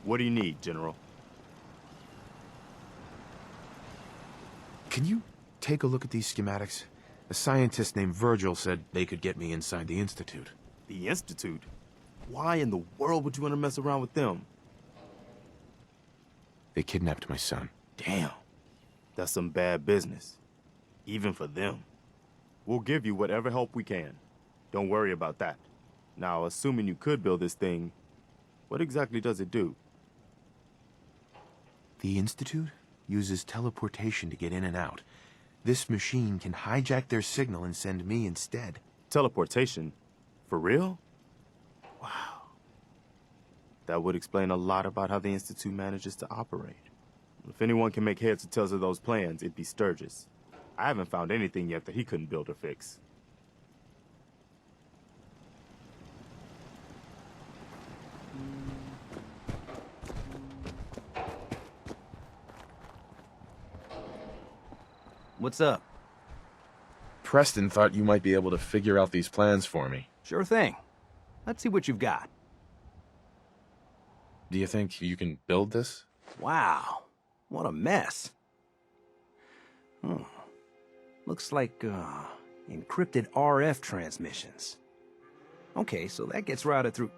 What do you need, General? Can you take a look at these schematics? A scientist named Virgil said they could get me inside the Institute. The Institute? Why in the world would you want to mess around with them? They kidnapped my son. Damn. That's some bad business. Even for them. We'll give you whatever help we can. Don't worry about that. Now, assuming you could build this thing, what exactly does it do? The Institute uses teleportation to get in and out. This machine can hijack their signal and send me instead. Teleportation? For real? Wow. That would explain a lot about how the Institute manages to operate. If anyone can make heads or tails of those plans, it'd be Sturgis. I haven't found anything yet that he couldn't build or fix. What's up? Preston thought you might be able to figure out these plans for me. Sure thing. Let's see what you've got. Do you think you can build this? Wow. What a mess. Looks like, encrypted RF transmissions. Okay, so that gets routed through...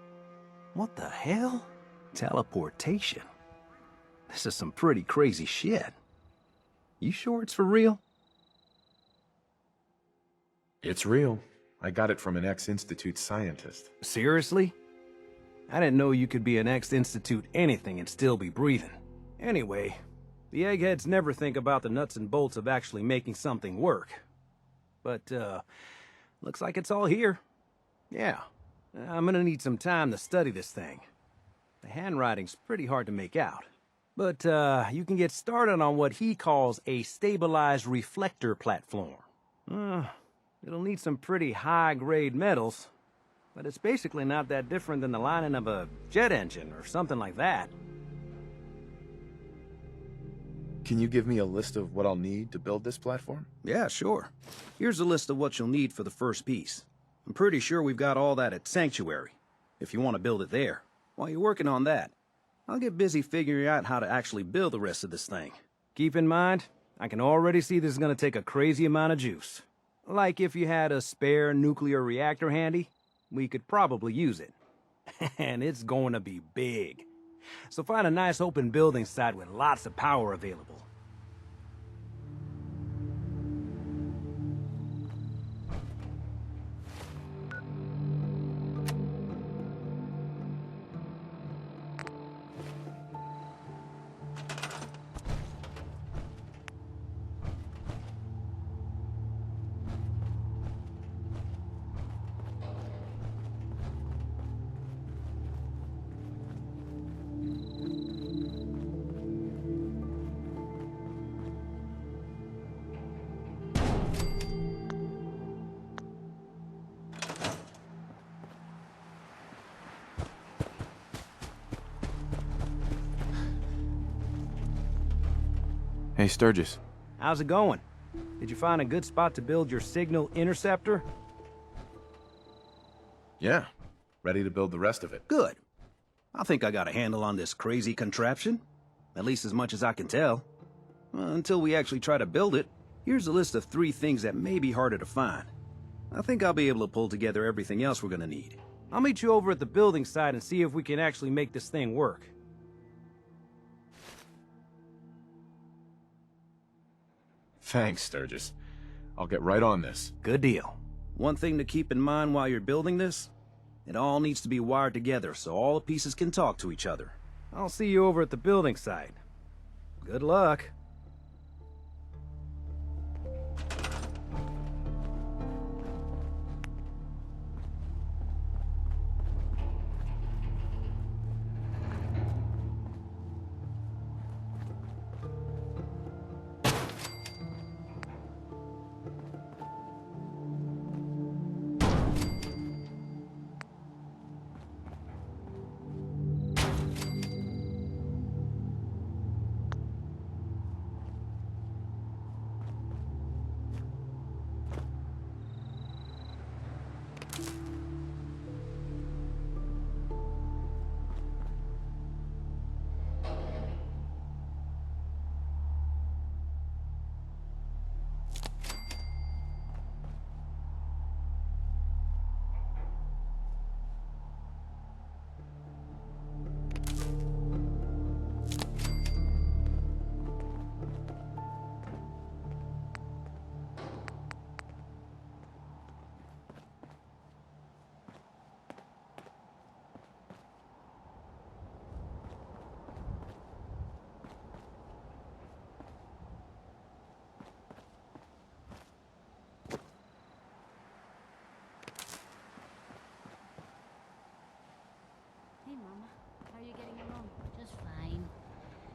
What the hell? Teleportation. This is some pretty crazy shit. You sure it's for real? It's real. I got it from an ex-Institute scientist. Seriously? I didn't know you could be an ex-Institute anything and still be breathing. Anyway, the eggheads never think about the nuts and bolts of actually making something work. But, looks like it's all here. Yeah, I'm gonna need some time to study this thing. The handwriting's pretty hard to make out. But, you can get started on what he calls a stabilized reflector platform. It'll need some pretty high-grade metals, but it's basically not that different than the lining of a jet engine or something like that. Can you give me a list of what I'll need to build this platform? Yeah, sure. Here's a list of what you'll need for the first piece. I'm pretty sure we've got all that at Sanctuary, if you want to build it there. While you're working on that, I'll get busy figuring out how to actually build the rest of this thing. Keep in mind, I can already see this is going to take a crazy amount of juice. Like if you had a spare nuclear reactor handy, we could probably use it. And it's going to be big. So find a nice open building site with lots of power available. Hey, Sturgis. How's it going? Did you find a good spot to build your signal interceptor? Yeah. Ready to build the rest of it. Good. I think I got a handle on this crazy contraption. At least as much as I can tell. Until we actually try to build it, here's a list of 3 things that may be harder to find. I think I'll be able to pull together everything else we're gonna need. I'll meet you over at the building site and see if we can actually make this thing work. Thanks, Sturgis. I'll get right on this. Good deal. One thing to keep in mind while you're building this, it all needs to be wired together so all the pieces can talk to each other. I'll see you over at the building site. Good luck. Hey, Mama. How are you getting along? Just fine.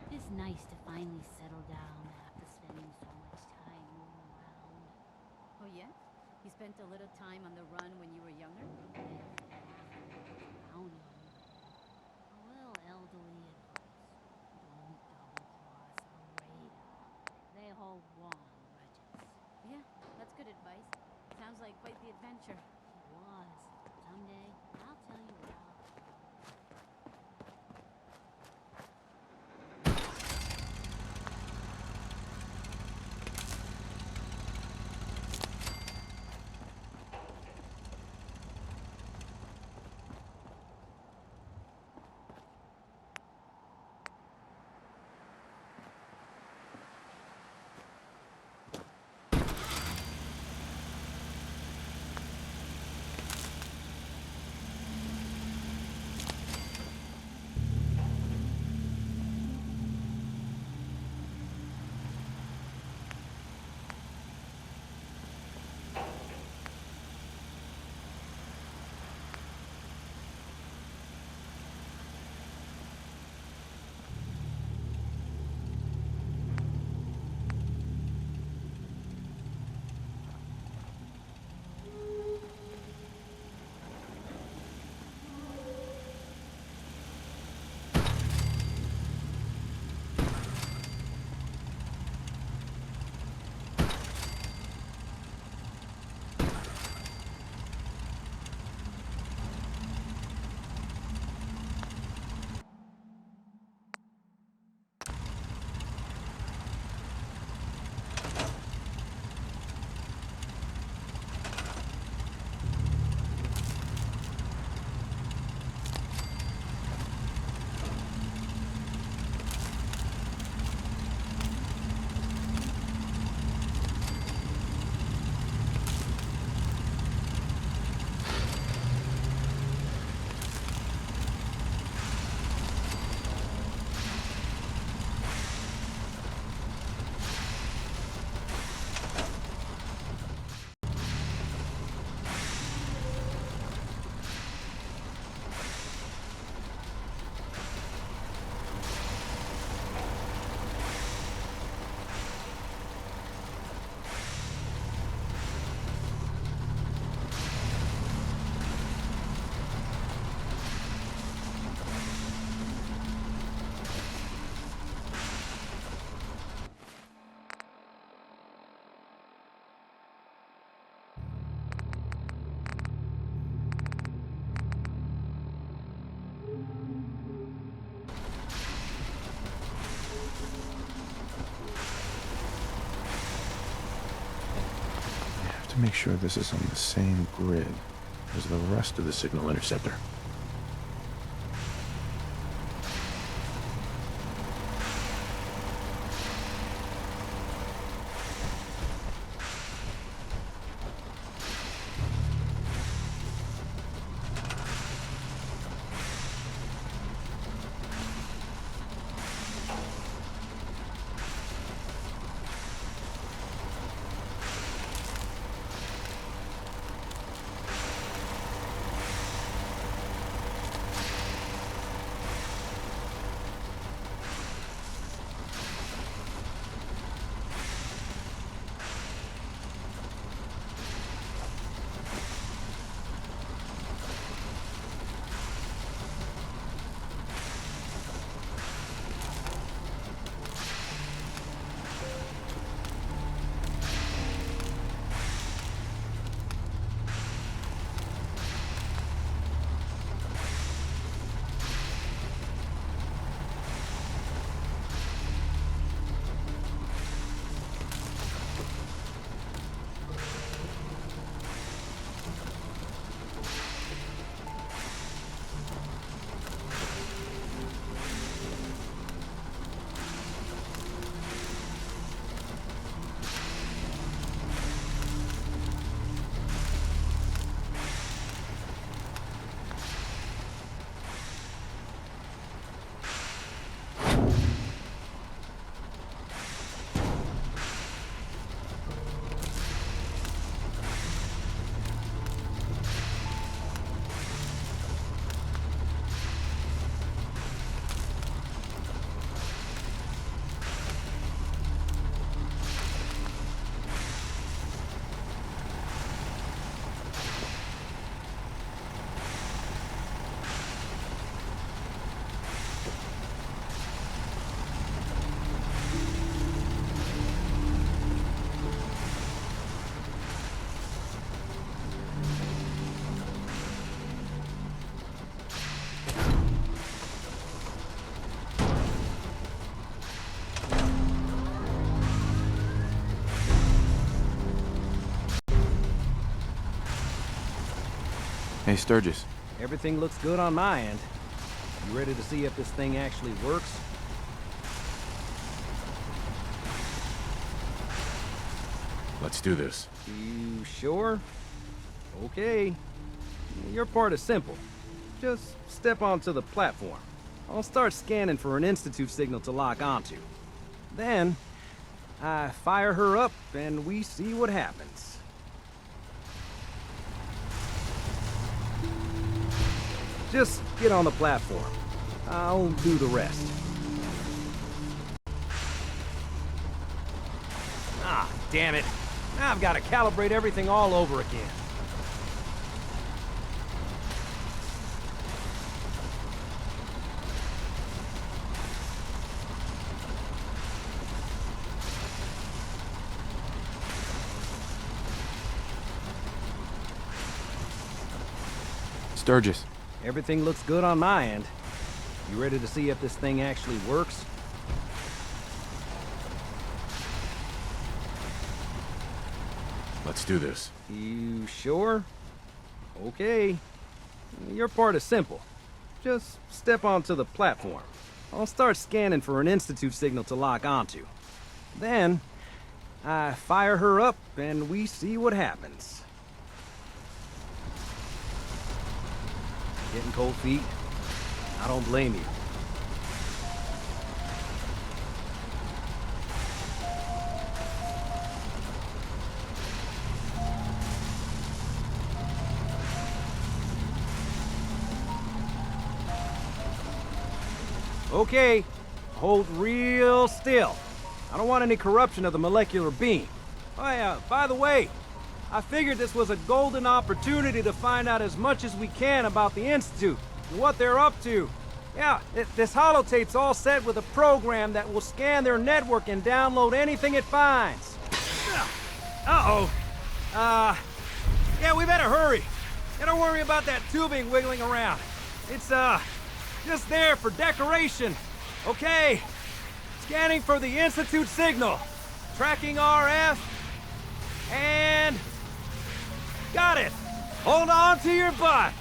It's nice to finally settle down after spending so much time moving around. Oh, yeah? You spent a little time on the run when you were younger? Bounty. A little elderly advice. Don't double-cross a raider. They hold long grudges. Yeah, that's good advice. Sounds like quite the adventure. It was. Someday, I'll tell you about it. make sure this is on the same grid as the rest of the signal interceptor. Hey, Sturgis. Everything looks good on my end. You ready to see if this thing actually works? Let's do this. You sure? Okay. Your part is simple. Just step onto the platform. I'll start scanning for an Institute signal to lock onto. Then, I fire her up and we see what happens. Just get on the platform. I'll do the rest. Ah, damn it. Now I've got to calibrate everything all over again. Sturgis. Everything looks good on my end. You ready to see if this thing actually works? Let's do this. You sure? Okay. Your part is simple. Just step onto the platform. I'll start scanning for an Institute signal to lock onto. Then, I fire her up and we see what happens. Getting cold feet? I don't blame you. Okay, hold real still. I don't want any corruption of the molecular beam. Oh yeah, by the way, I figured this was a golden opportunity to find out as much as we can about the Institute and what they're up to. Yeah, this holotape's all set with a program that will scan their network and download anything it finds. Uh-oh. Yeah, we better hurry. Yeah, don't worry about that tubing wiggling around. It's, just there for decoration. Okay. Scanning for the Institute signal. Tracking RF. And Got it! Hold on to your butt!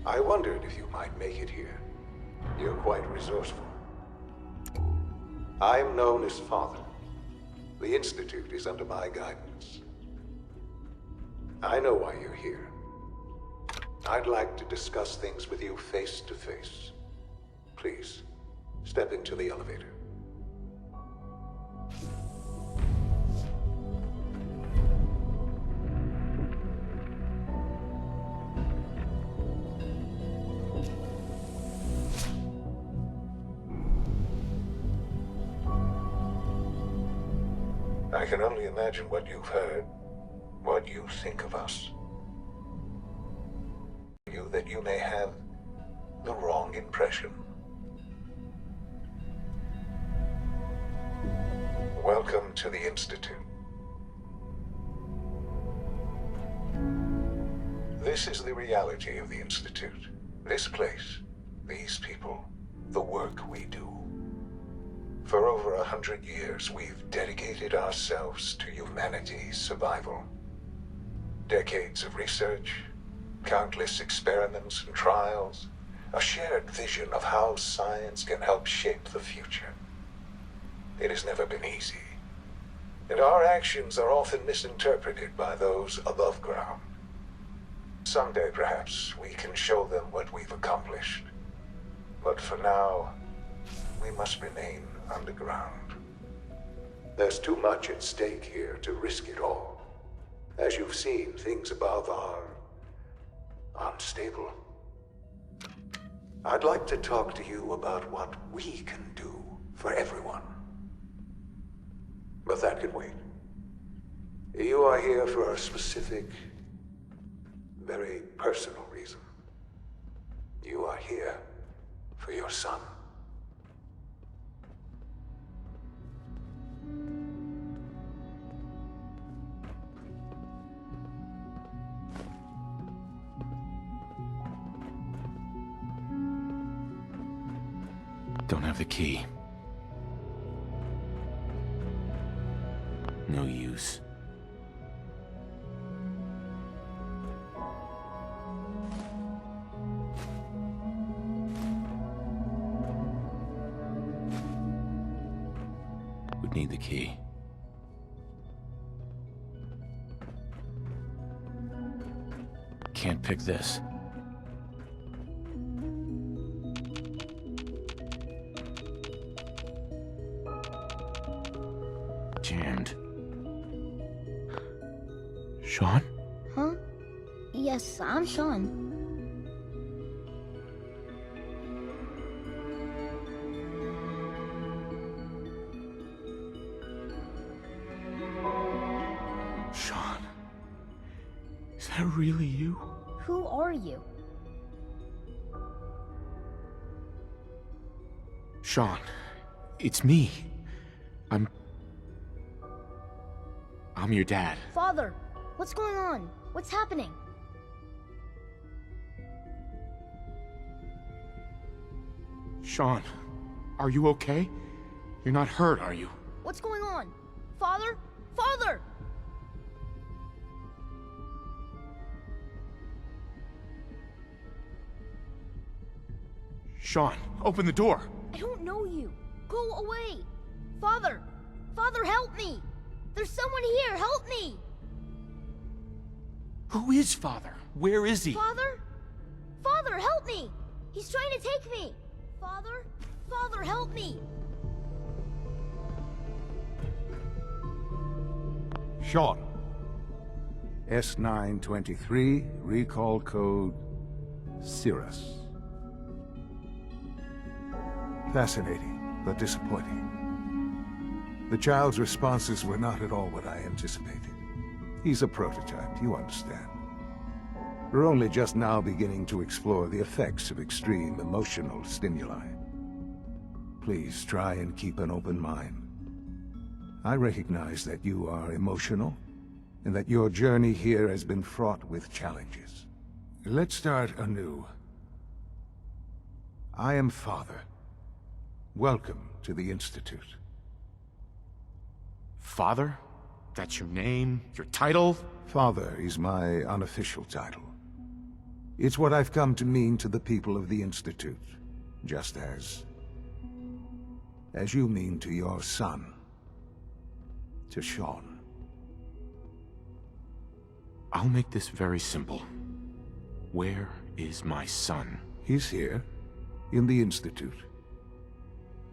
I wondered if you might make it here. You're quite resourceful. I'm known as Father. The Institute is under my guidance. I know why you're here. I'd like to discuss things with you face to face. Please, step into the elevator. I can only imagine what you've heard, what you think of us. That you may have the wrong impression. Welcome to the Institute. This is the reality of the Institute. This place, these people, the work we do. For over 100 years, we've dedicated ourselves to humanity's survival. Decades of research, countless experiments and trials, a shared vision of how science can help shape the future. It has never been easy, and our actions are often misinterpreted by those above ground. Someday, perhaps, we can show them what we've accomplished. But for now, we must remain underground. There's too much at stake here to risk it all. As you've seen, things above are unstable. I'd like to talk to you about what we can do for everyone. But that can wait. You are here for a specific, very personal reason. You are here for your son. Don't have the key. No use. Would need the key. Can't pick this. Jammed. Sean? Huh? Yes, I'm Sean. Sean? Is that really you? Who are you? Sean, It's me. I'm your dad. Father, what's going on? What's happening? Sean, are you okay? You're not hurt, are you? What's going on? Father? Father! Sean, open the door. I don't know you. Go away. Father! Father, help me! There's someone here, help me! Who is Father? Where is he? Father? Father, help me! He's trying to take me! Father? Father, help me! Sean. S923, recall code Cirrus. Fascinating, but disappointing. The child's responses were not at all what I anticipated. He's a prototype, you understand. We're only just now beginning to explore the effects of extreme emotional stimuli. Please try and keep an open mind. I recognize that you are emotional, and that your journey here has been fraught with challenges. Let's start anew. I am Father. Welcome to the Institute. Father? That's your name? Your title? Father is my unofficial title. It's what I've come to mean to the people of the Institute, just as you mean to your son, to Sean. I'll make this very simple. Where is my son? He's here, in the Institute.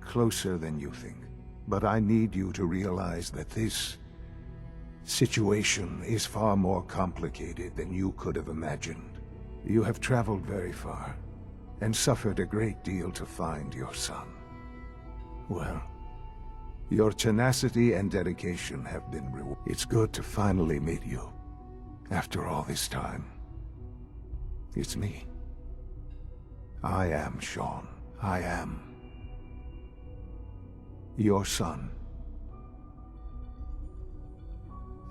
Closer than you think. But I need you to realize that this situation is far more complicated than you could have imagined. You have traveled very far, and suffered a great deal to find your son. Well, your tenacity and dedication have been rewarded. It's good to finally meet you, after all this time. It's me. I am Sean. I am your son.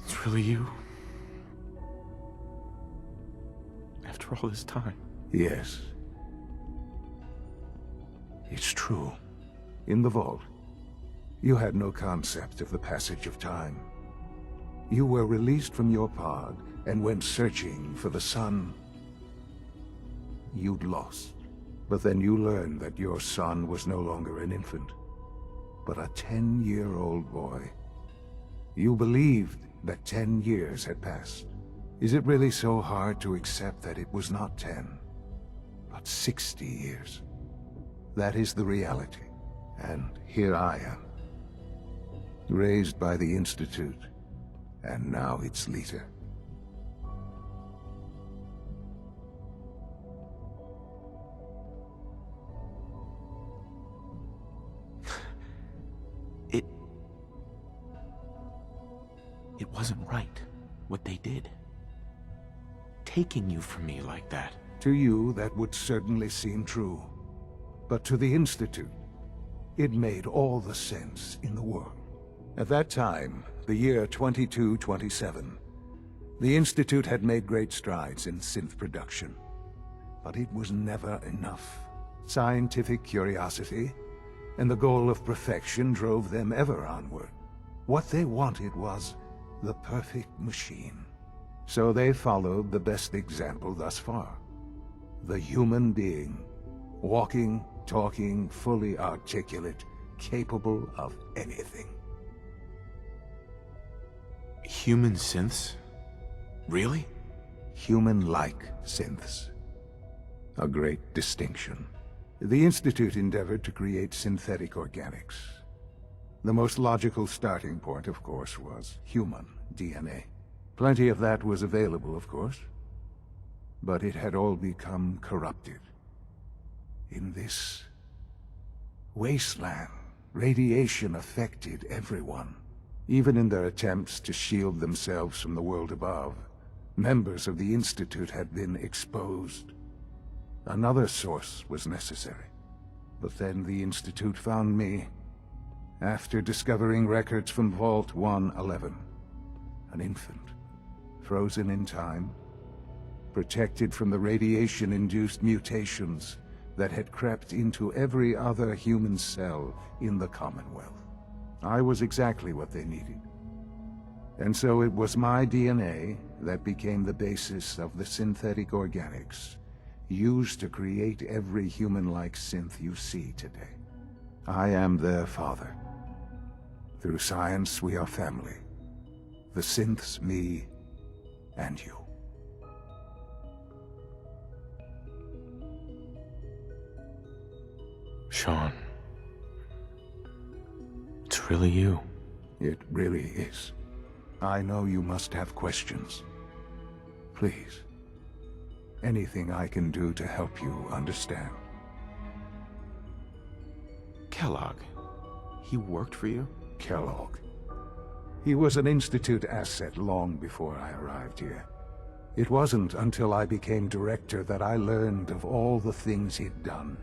It's really you? After all this time? Yes. It's true. In the vault, you had no concept of the passage of time. You were released from your pod and went searching for the son you'd lost. But then you learned that your son was no longer an infant, but a 10-year-old boy. You believed that 10 years had passed. Is it really so hard to accept that it was not 10, but 60 years? That is the reality. And here I am, raised by the Institute, and now its leader. It wasn't right, what they did. Taking you from me like that. To you, that would certainly seem true. But to the Institute, it made all the sense in the world. At that time, the year 2227, the Institute had made great strides in synth production. But it was never enough. Scientific curiosity and the goal of perfection drove them ever onward. What they wanted was the perfect machine. So they followed the best example thus far. The human being. Walking, talking, fully articulate, capable of anything. Human synths? Really? Human-like synths. A great distinction. The Institute endeavored to create synthetic organics. The most logical starting point, of course, was human DNA. Plenty of that was available, of course. But it had all become corrupted. In this wasteland, radiation affected everyone. Even in their attempts to shield themselves from the world above, members of the Institute had been exposed. Another source was necessary. But then the Institute found me, After discovering records from Vault 111, an infant, frozen in time, protected from the radiation-induced mutations that had crept into every other human cell in the Commonwealth. I was exactly what they needed. And so it was my DNA that became the basis of the synthetic organics used to create every human-like synth you see today. I am their father. Through science, we are family. The synths, me, and you. Sean. It's really you. It really is. I know you must have questions. Please. Anything I can do to help you understand. Kellogg. He worked for you? Kellogg. He was an Institute asset long before I arrived here. It wasn't until I became director that I learned of all the things he'd done.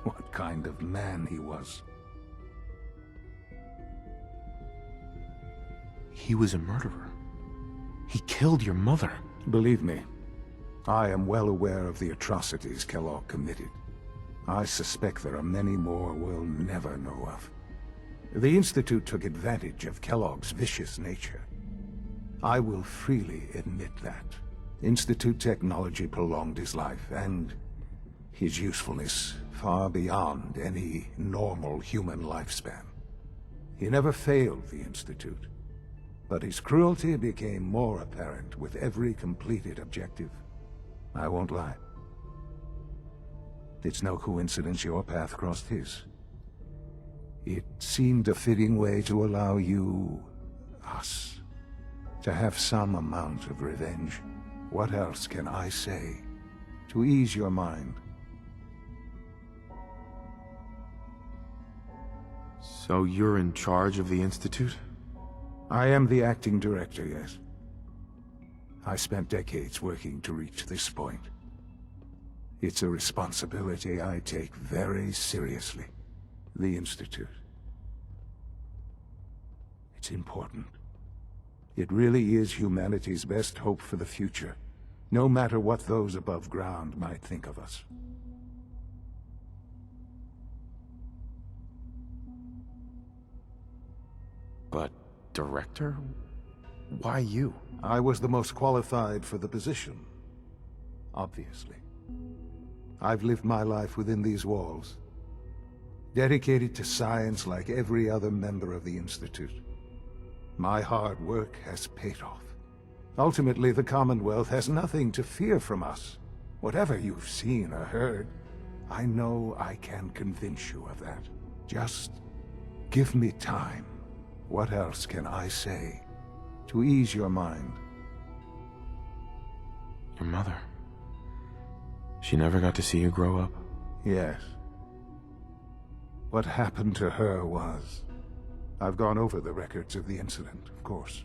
What kind of man he was. He was a murderer. He killed your mother. Believe me, I am well aware of the atrocities Kellogg committed. I suspect there are many more we'll never know of. The Institute took advantage of Kellogg's vicious nature. I will freely admit that. Institute technology prolonged his life, and his usefulness far beyond any normal human lifespan. He never failed the Institute, but his cruelty became more apparent with every completed objective. I won't lie. It's no coincidence your path crossed his. It seemed a fitting way to allow you, us, to have some amount of revenge. What else can I say to ease your mind? So you're in charge of the Institute? I am the acting director, yes. I spent decades working to reach this point. It's a responsibility I take very seriously. The Institute. It's important. It really is humanity's best hope for the future, no matter what those above ground might think of us. But, director? Why you? I was the most qualified for the position. Obviously. I've lived my life within these walls, dedicated to science like every other member of the Institute. My hard work has paid off. Ultimately, the Commonwealth has nothing to fear from us. Whatever you've seen or heard, I know I can convince you of that. Just give me time. What else can I say to ease your mind? Your mother. She never got to see you grow up? Yes. What happened to her was... I've gone over the records of the incident, of course.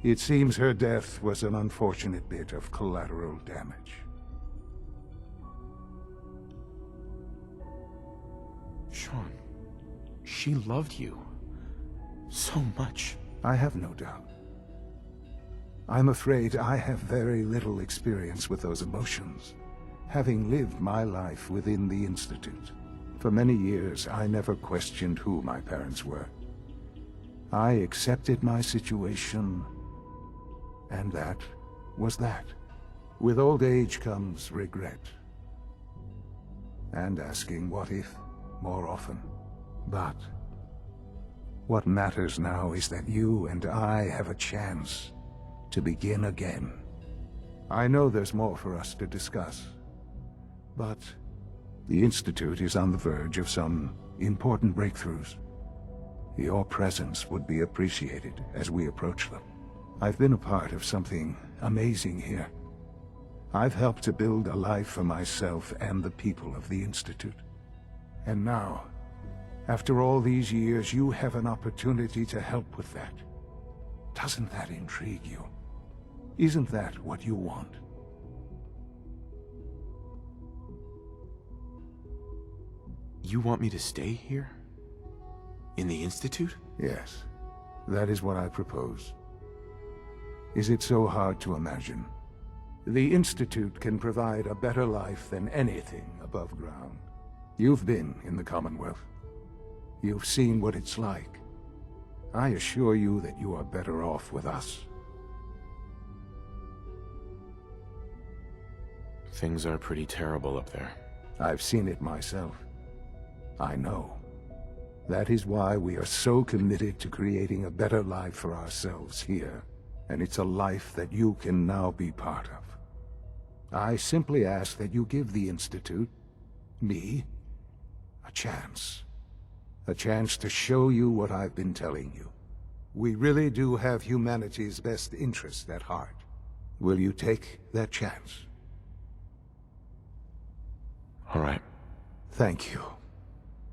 It seems her death was an unfortunate bit of collateral damage. Sean, she loved you. So much. I have no doubt. I'm afraid I have very little experience with those emotions, having lived my life within the Institute. For many years, I never questioned who my parents were. I accepted my situation, and that was that. With old age comes regret, and asking what if more often. But what matters now is that you and I have a chance to begin again. I know there's more for us to discuss, but the Institute is on the verge of some important breakthroughs. Your presence would be appreciated as we approach them. I've been a part of something amazing here. I've helped to build a life for myself and the people of the Institute. And now, after all these years, you have an opportunity to help with that. Doesn't that intrigue you? Isn't that what you want? You want me to stay here? In the Institute? Yes, that is what I propose. Is it so hard to imagine? The Institute can provide a better life than anything above ground. You've been in the Commonwealth. You've seen what it's like. I assure you that you are better off with us. Things are pretty terrible up there. I've seen it myself. I know. That is why we are so committed to creating a better life for ourselves here. And it's a life that you can now be part of. I simply ask that you give the Institute, me, a chance. A chance to show you what I've been telling you. We really do have humanity's best interest at heart. Will you take that chance? All right. Thank you.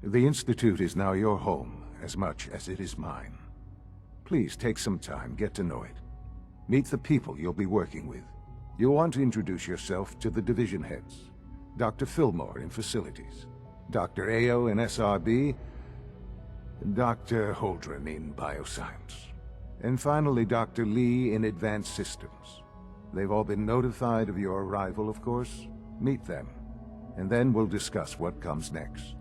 The Institute is now your home, as much as it is mine. Please take some time, get to know it. Meet the people you'll be working with. You'll want to introduce yourself to the division heads. Dr. Fillmore in Facilities, Dr. Ao in SRB, Dr. Holdren in Bioscience, and finally Dr. Lee in Advanced Systems. They've all been notified of your arrival, of course. Meet them, and then we'll discuss what comes next.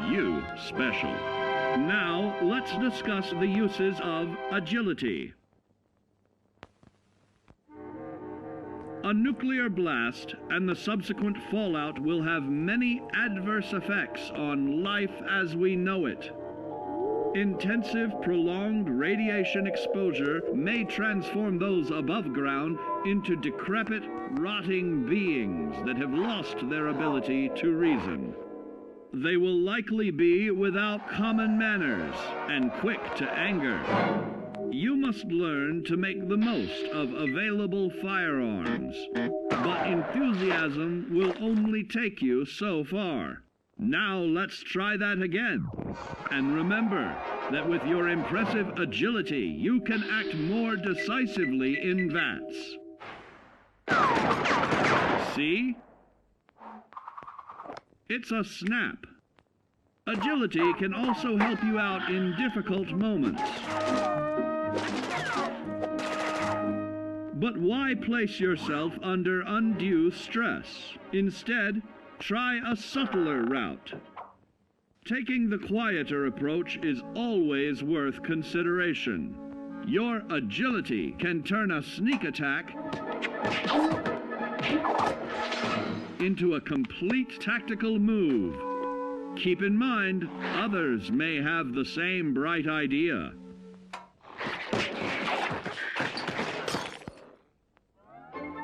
You special. Now, let's discuss the uses of agility. A nuclear blast and the subsequent fallout will have many adverse effects on life as we know it. Intensive, prolonged radiation exposure may transform those above ground into decrepit, rotting beings that have lost their ability to reason. They will likely be without common manners and quick to anger. You must learn to make the most of available firearms, but enthusiasm will only take you so far. Now let's try that again. And remember that with your impressive agility, you can act more decisively in VATS. See? It's a snap. Agility can also help you out in difficult moments. But why place yourself under undue stress? Instead, try a subtler route. Taking the quieter approach is always worth consideration. Your agility can turn a sneak attack into a complete tactical move. Keep in mind, others may have the same bright idea.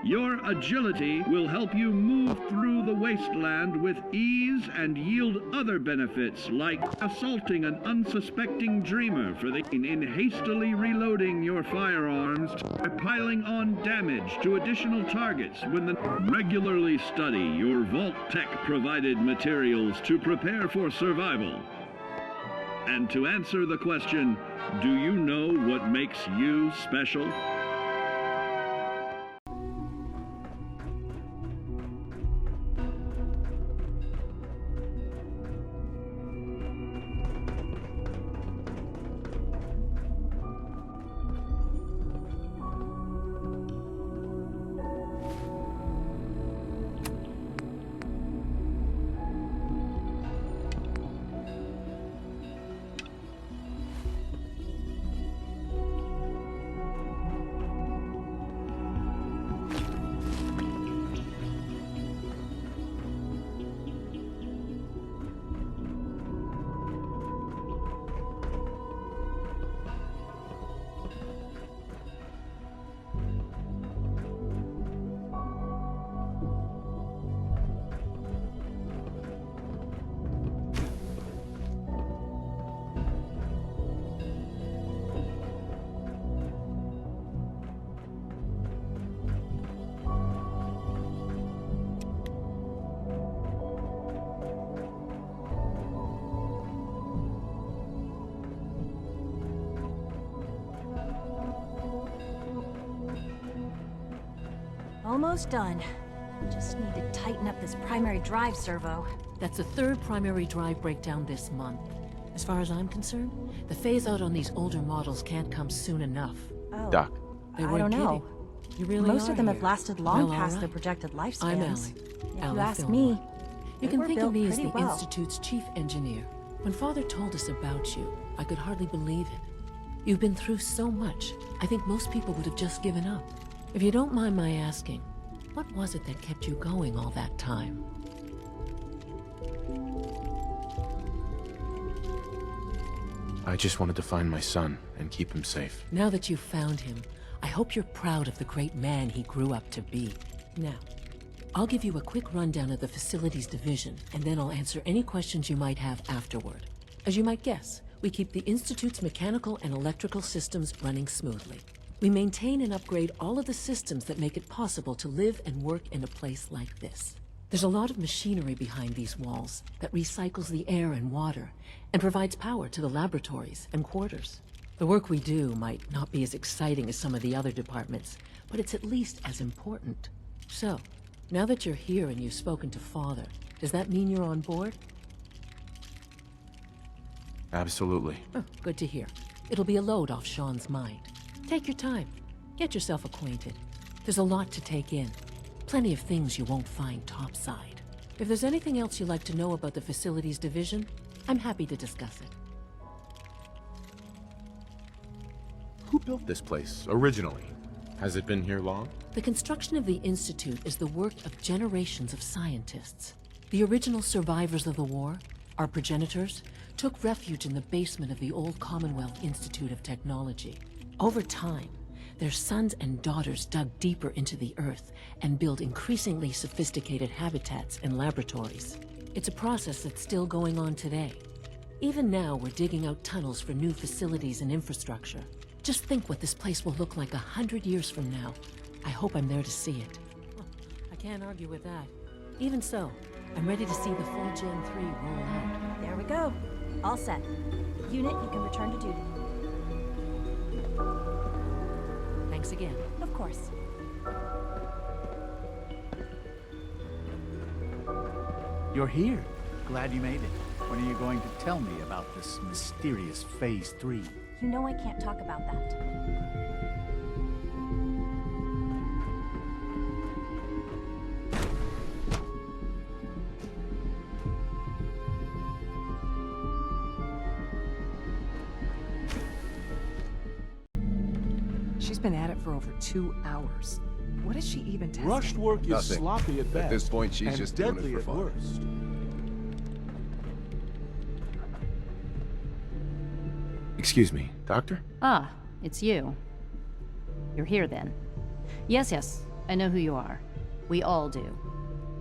Your agility will help you move through the wasteland with ease and yield other benefits like assaulting an unsuspecting dreamer in hastily reloading your firearms or piling on damage to additional targets when regularly study your Vault Tech provided materials to prepare for survival. And to answer the question, do you know what makes you special? Almost done. Just need to tighten up this primary drive servo. That's the third primary drive breakdown this month. As far as I'm concerned, the phase-out on these older models can't come soon enough. Oh. Doc. They I weren't don't know. kidding. You really Most are of them here. have lasted long Well, past all their right. projected lifespans. I'm Allie. If you Allie ask Fillmore. me, You they can were think of built me as the pretty well. Institute's chief engineer. When Father told us about you, I could hardly believe it. You've been through so much, I think most people would have just given up. If you don't mind my asking, what was it that kept you going all that time? I just wanted to find my son and keep him safe. Now that you've found him, I hope you're proud of the great man he grew up to be. Now, I'll give you a quick rundown of the Facilities Division, and then I'll answer any questions you might have afterward. As you might guess, we keep the Institute's mechanical and electrical systems running smoothly. We maintain and upgrade all of the systems that make it possible to live and work in a place like this. There's a lot of machinery behind these walls that recycles the air and water and provides power to the laboratories and quarters. The work we do might not be as exciting as some of the other departments, but it's at least as important. So, now that you're here and you've spoken to Father, does that mean you're on board? Absolutely. Oh, good to hear. It'll be a load off Sean's mind. Take your time. Get yourself acquainted. There's a lot to take in. Plenty of things you won't find topside. If there's anything else you'd like to know about the Facilities Division, I'm happy to discuss it. Who built this place, originally? Has it been here long? The construction of the Institute is the work of generations of scientists. The original survivors of the war, our progenitors, took refuge in the basement of the old Commonwealth Institute of Technology. Over time, their sons and daughters dug deeper into the earth and built increasingly sophisticated habitats and laboratories. It's a process that's still going on today. Even now, we're digging out tunnels for new facilities and infrastructure. Just think what this place will look like 100 years from now. I hope I'm there to see it. Well, I can't argue with that. Even so, I'm ready to see the full Gen 3 roll out. There we go. All set. Unit, you can return to duty. Thanks again. Of course. You're here. Glad you made it. When are you going to tell me about this mysterious Phase 3? You know I can't talk about that. She's been at it for over 2 hours. What is she even testing? Rushed work is Nothing. sloppy at best. At this point, she's and just doing it deadly for at fun. worst. Excuse me, Doctor? Ah, it's you. You're here then. Yes, I know who you are. We all do.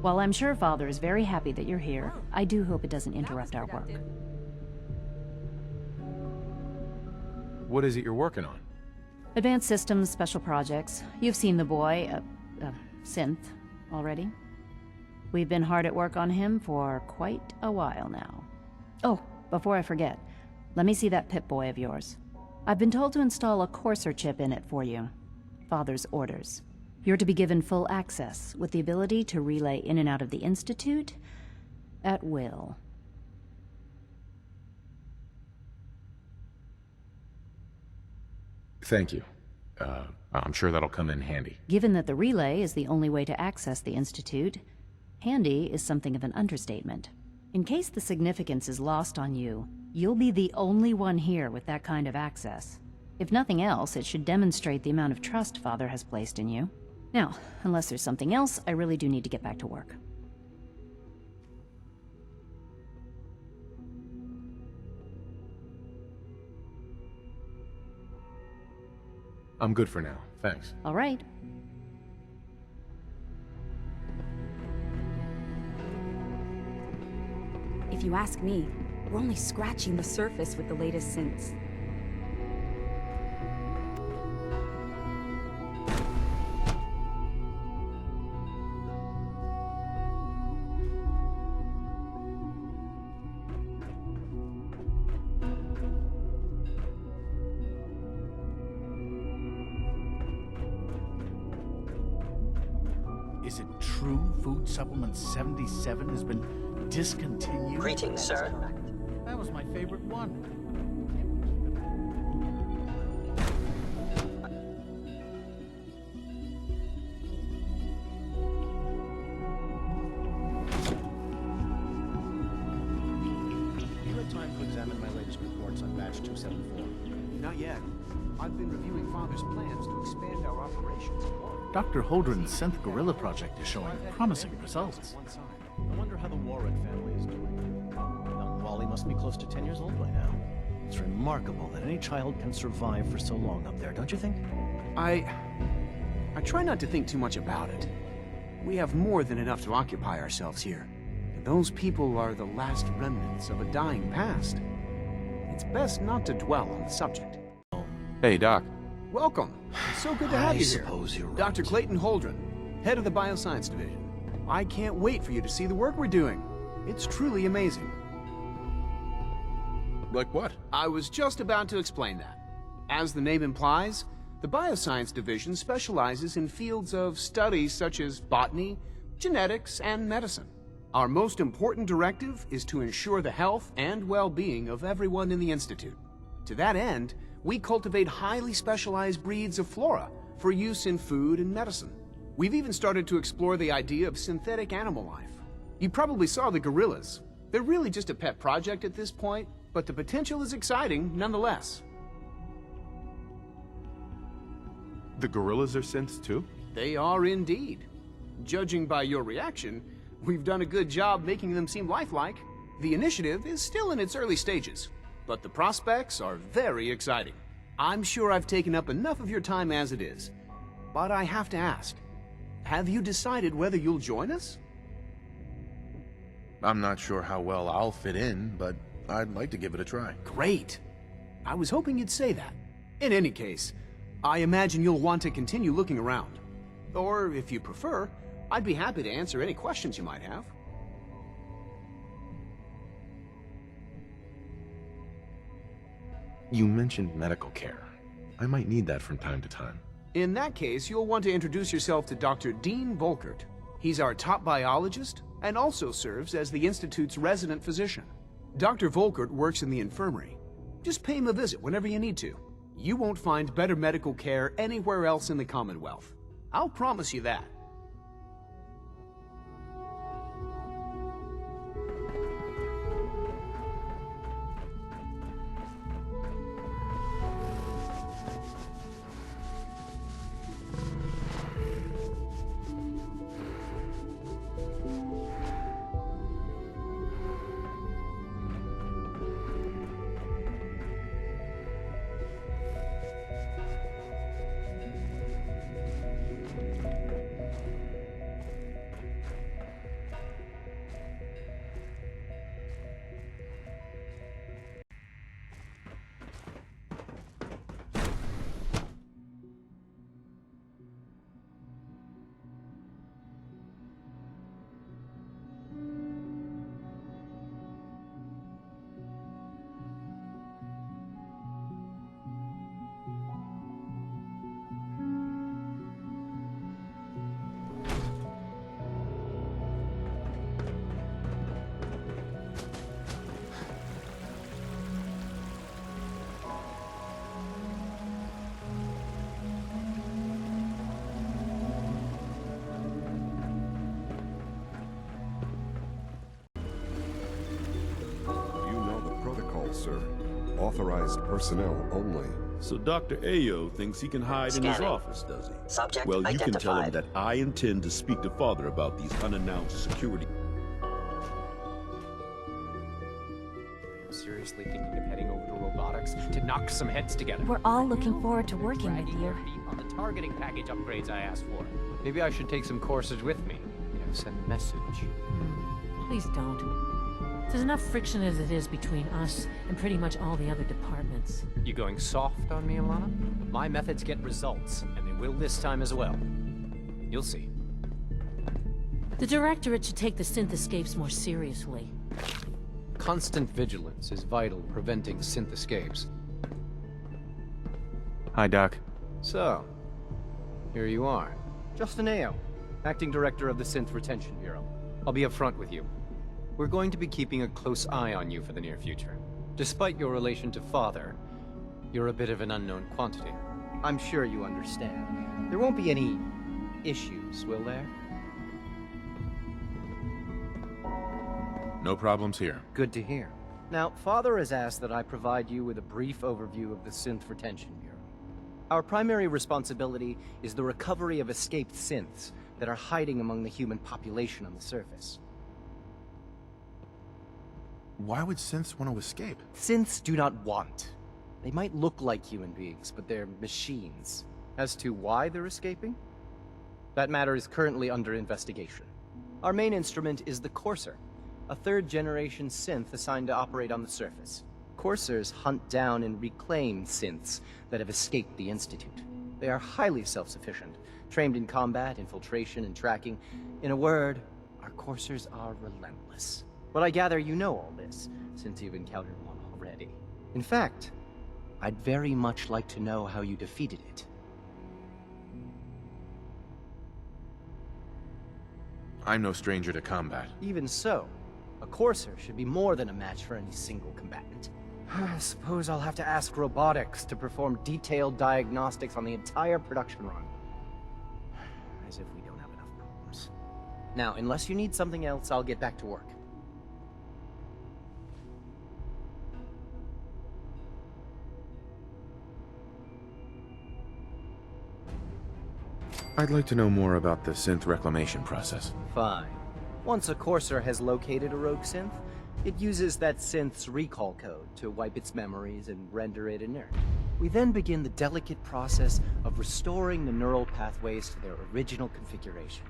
While I'm sure Father is very happy that you're here, I do hope it doesn't interrupt our work. What is it you're working on? Advanced Systems Special Projects. You've seen the boy, Synth, already. We've been hard at work on him for quite a while now. Oh, before I forget, let me see that Pip-Boy of yours. I've been told to install a Courser chip in it for you. Father's orders. You're to be given full access, with the ability to relay in and out of the Institute at will. Thank you. I'm sure that'll come in handy. Given that the relay is the only way to access the Institute, handy is something of an understatement. In case the significance is lost on you, you'll be the only one here with that kind of access. If nothing else, it should demonstrate the amount of trust Father has placed in you. Now, unless there's something else, I really do need to get back to work. I'm good for now, thanks. All right. If you ask me, we're only scratching the surface with the latest synths. Is it true Food Supplement 77 has been discontinued? Greetings, sir. That was my favorite one. You had time to examine my latest reports on Batch 274? Not yet. I've been reviewing Father's plans to expand our operations. Dr. Holdren's synth gorilla project is showing promising results. I wonder how the Warren family is doing. Young Wally must be close to 10 years old by now. It's remarkable that any child can survive for so long up there, don't you think? I try not to think too much about it. We have more than enough to occupy ourselves here. And those people are the last remnants of a dying past. It's best not to dwell on the subject. Hey, Doc. Welcome. It's so good to have you here. Suppose you're right. Dr. Clayton Holdren, head of the Bioscience Division. I can't wait for you to see the work we're doing. It's truly amazing. Like what? I was just about to explain that. As the name implies, the Bioscience Division specializes in fields of studies such as botany, genetics, and medicine. Our most important directive is to ensure the health and well-being of everyone in the Institute. To that end, we cultivate highly specialized breeds of flora for use in food and medicine. We've even started to explore the idea of synthetic animal life. You probably saw the gorillas. They're really just a pet project at this point, but the potential is exciting nonetheless. The gorillas are synths too? They are indeed. Judging by your reaction, we've done a good job making them seem lifelike. The initiative is still in its early stages, but the prospects are very exciting. I'm sure I've taken up enough of your time as it is, but I have to ask, have you decided whether you'll join us? I'm not sure how well I'll fit in, but I'd like to give it a try. Great. I was hoping you'd say that. In any case, I imagine you'll want to continue looking around. Or, if you prefer, I'd be happy to answer any questions you might have. You mentioned medical care. I might need that from time to time. In that case, you'll want to introduce yourself to Dr. Dean Volkert. He's our top biologist and also serves as the Institute's resident physician. Dr. Volkert works in the infirmary. Just pay him a visit whenever you need to. You won't find better medical care anywhere else in the Commonwealth. I'll promise you that. Sir. Authorized personnel only. So Dr. Ayo thinks he can hide in his office, does he? Subject well, you can tell him identified. that I intend to speak to Father about these unannounced security. Seriously thinking of heading over to robotics to knock some heads together. We're all looking forward to working with you. On the targeting package upgrades I asked for. Maybe I should take some courses with me. You know, send a message. Please don't. There's enough friction as it is between us and pretty much all the other departments. You going soft on me, Alana? My methods get results, and they will this time as well. You'll see. The Directorate should take the synth escapes more seriously. Constant vigilance is vital preventing synth escapes. Hi, Doc. So, here you are. Justin Ayo. Acting Director of the Synth Retention Bureau. I'll be upfront with you. We're going to be keeping a close eye on you for the near future. Despite your relation to Father, you're a bit of an unknown quantity. I'm sure you understand. There won't be any issues, will there? No problems here. Good to hear. Now, Father has asked that I provide you with a brief overview of the Synth Retention Bureau. Our primary responsibility is the recovery of escaped synths that are hiding among the human population on the surface. Why would synths want to escape? Synths do not want. They might look like human beings, but they're machines. As to why they're escaping? That matter is currently under investigation. Our main instrument is the Courser, a third-generation synth assigned to operate on the surface. Coursers hunt down and reclaim synths that have escaped the Institute. They are highly self-sufficient, trained in combat, infiltration, and tracking. In a word, our Coursers are relentless. But I gather you know all this, since you've encountered one already. In fact, I'd very much like to know how you defeated it. I'm no stranger to combat. Even so, a Courser should be more than a match for any single combatant. I suppose I'll have to ask robotics to perform detailed diagnostics on the entire production run. As if we don't have enough problems. Now, unless you need something else, I'll get back to work. I'd like to know more about the synth reclamation process. Fine. Once a Courser has located a rogue synth, it uses that synth's recall code to wipe its memories and render it inert. We then begin the delicate process of restoring the neural pathways to their original configuration.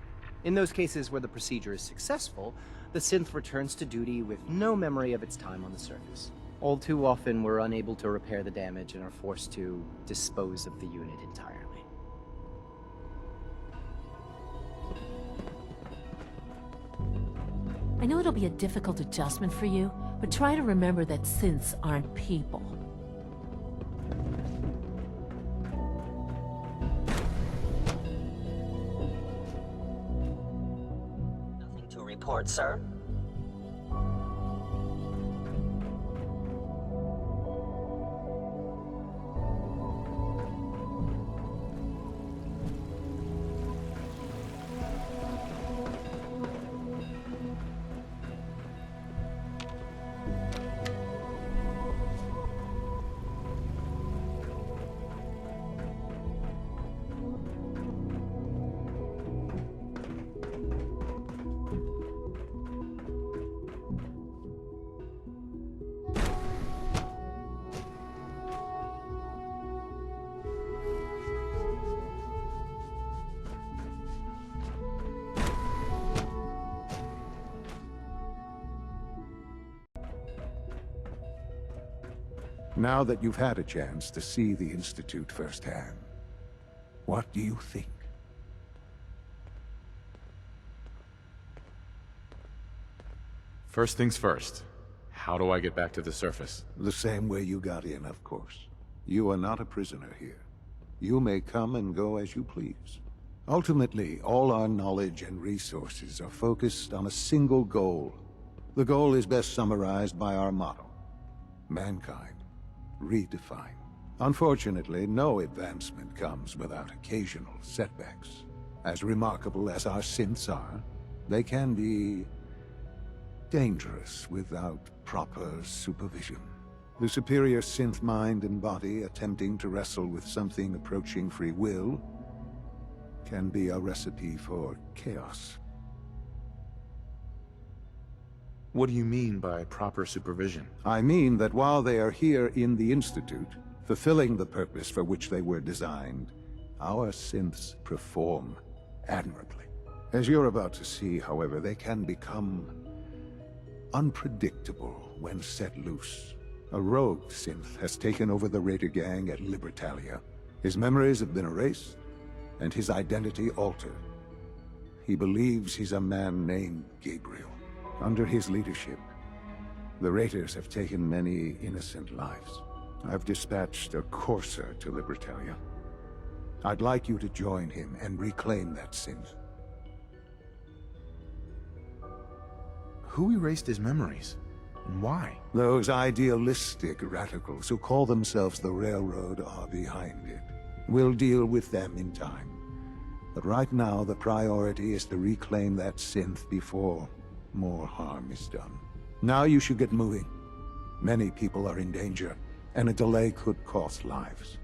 In those cases where the procedure is successful, the synth returns to duty with no memory of its time on the surface. All too often, we're unable to repair the damage and are forced to dispose of the unit entirely. I know it'll be a difficult adjustment for you, but try to remember that synths aren't people. Nothing to report, sir. Now that you've had a chance to see the Institute firsthand, what do you think? First things first. How do I get back to the surface? The same way you got in, of course. You are not a prisoner here. You may come and go as you please. Ultimately, all our knowledge and resources are focused on a single goal. The goal is best summarized by our motto: mankind redefined. Unfortunately, no advancement comes without occasional setbacks. As remarkable as our synths are, they can be dangerous without proper supervision. The superior synth mind and body attempting to wrestle with something approaching free will can be a recipe for chaos. What do you mean by proper supervision? I mean that while they are here in the Institute, fulfilling the purpose for which they were designed, our synths perform admirably. As you're about to see, however, they can become unpredictable when set loose. A rogue synth has taken over the Raider gang at Libertalia. His memories have been erased, and his identity altered. He believes he's a man named Gabriel. Under his leadership, the Raiders have taken many innocent lives. I've dispatched a Courser to Libertalia. I'd like you to join him and reclaim that synth. Who erased his memories? And why? Those idealistic radicals who call themselves the Railroad are behind it. We'll deal with them in time. But right now, the priority is to reclaim that synth before more harm is done. Now you should get moving. Many people are in danger, and a delay could cost lives.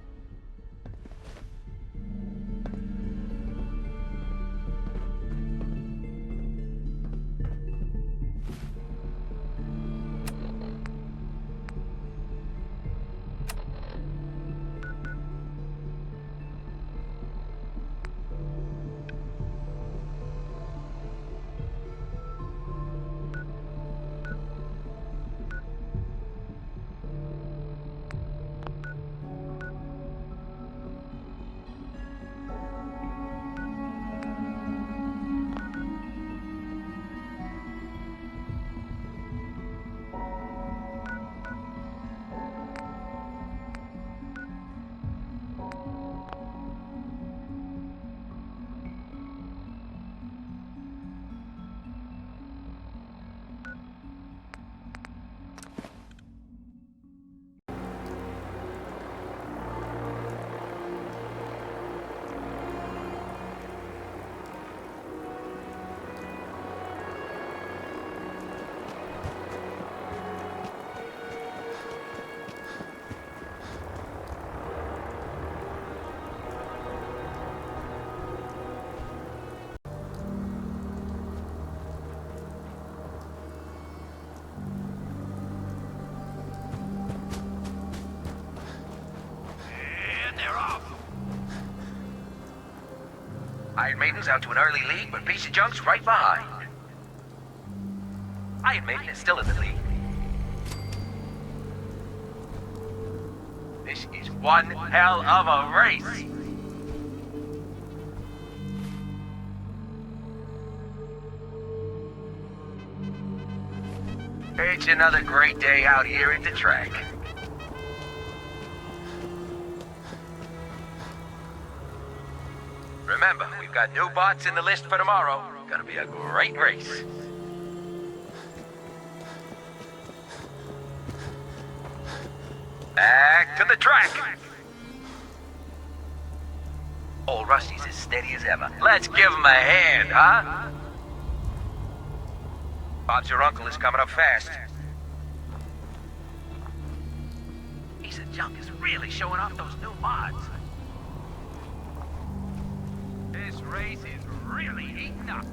Iron Maiden's out to an early lead, but Piece of Junk's right behind. Iron Maiden is still in the lead. This is one hell of a race. It's another great day out here at the track. Remember, we've got new bots in the list for tomorrow. Gonna be a great race. Back to the track. Old Rusty's as steady as ever. Let's give him a hand, huh? Bob's your uncle is coming up fast. Piece of Junk is really showing off those new mods. This race is really heating up.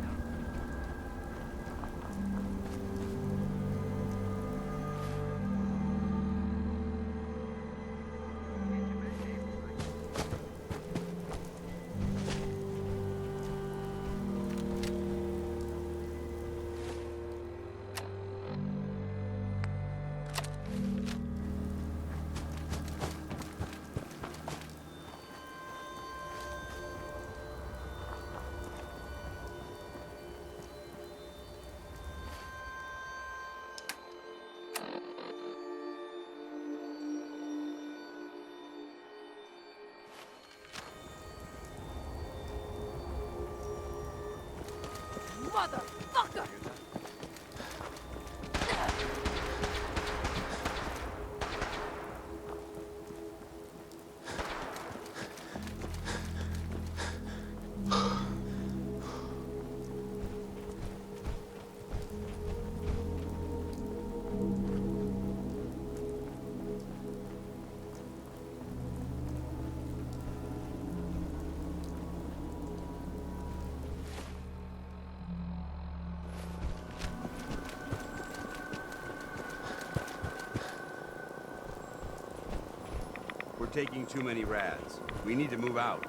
Motherfucker! We're taking too many rads. We need to move out.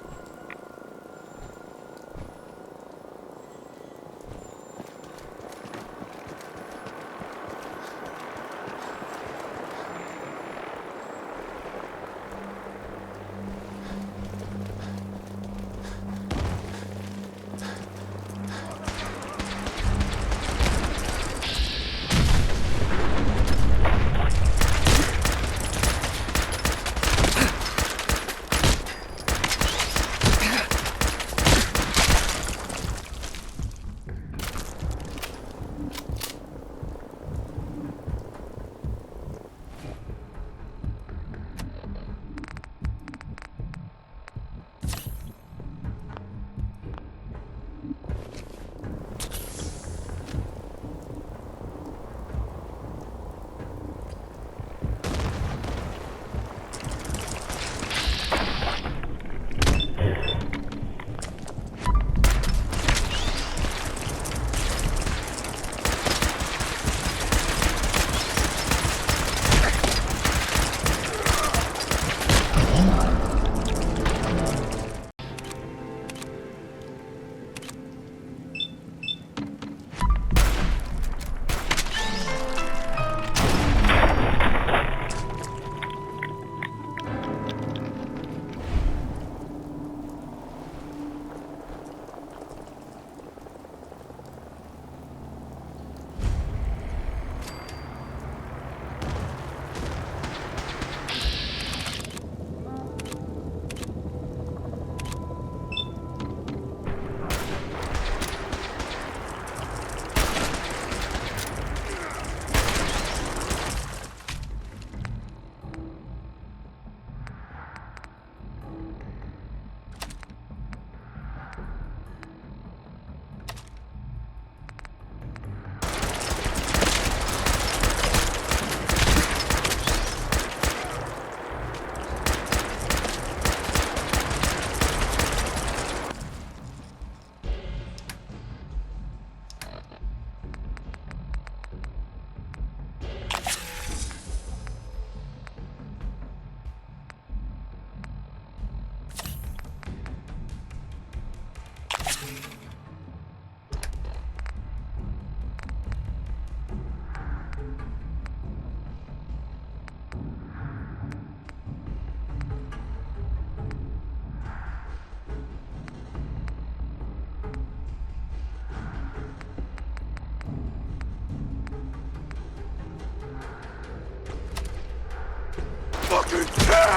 fucking kill!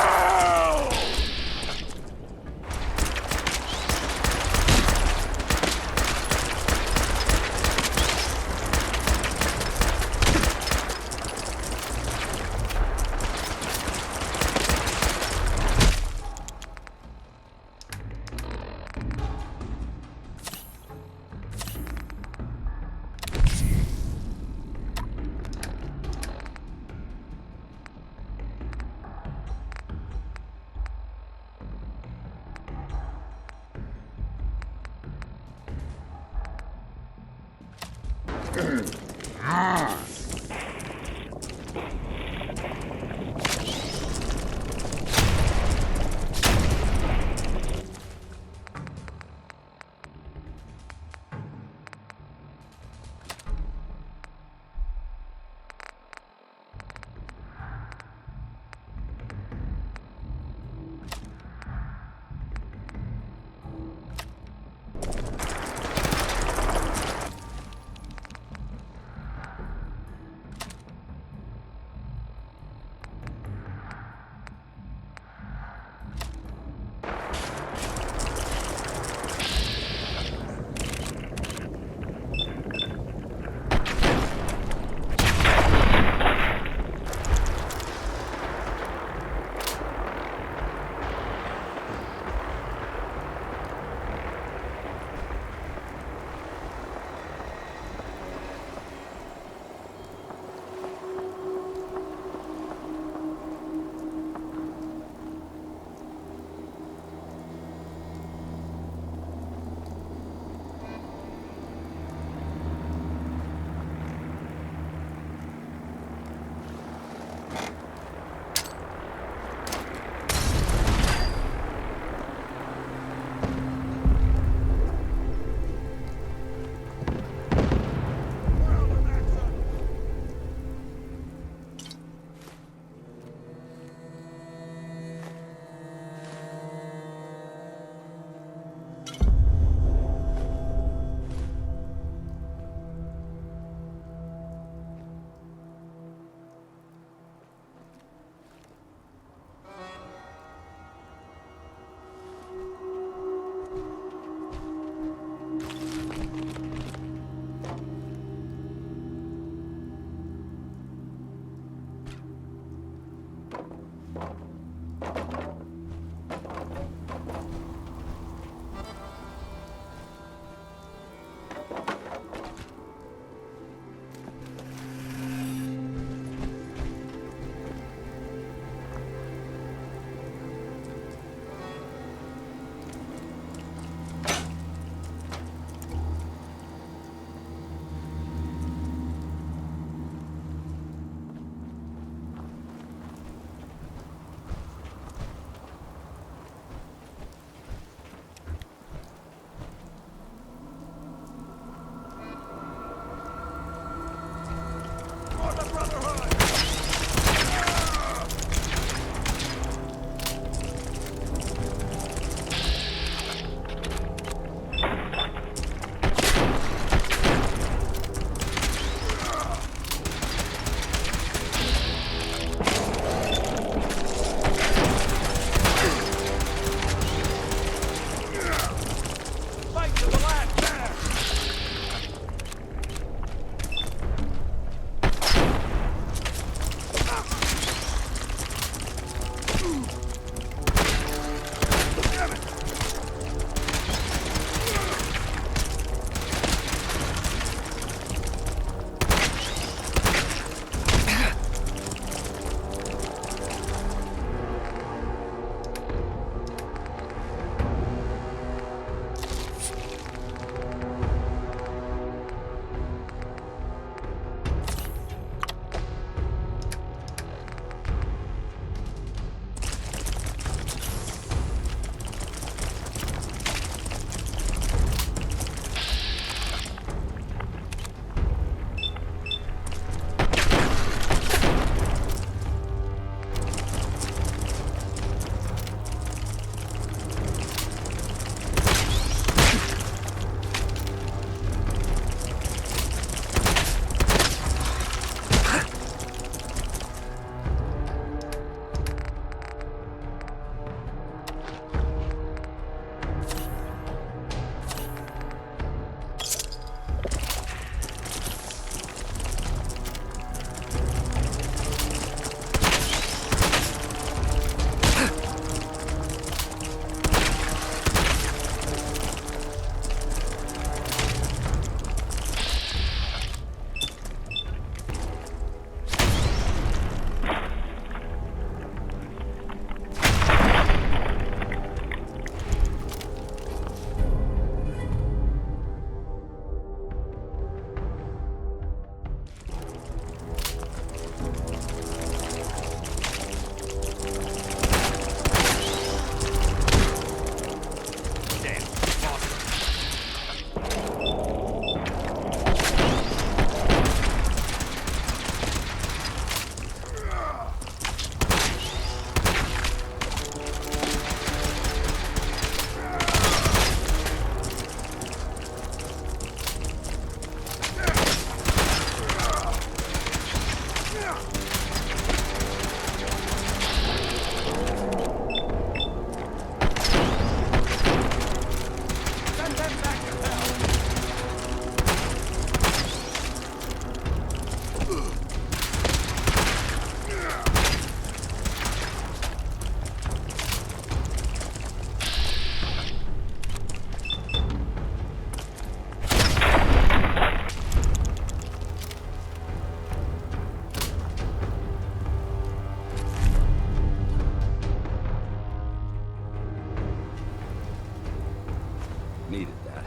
Needed that.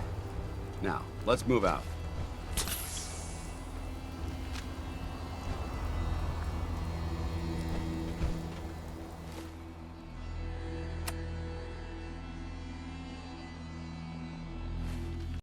Now, let's move out.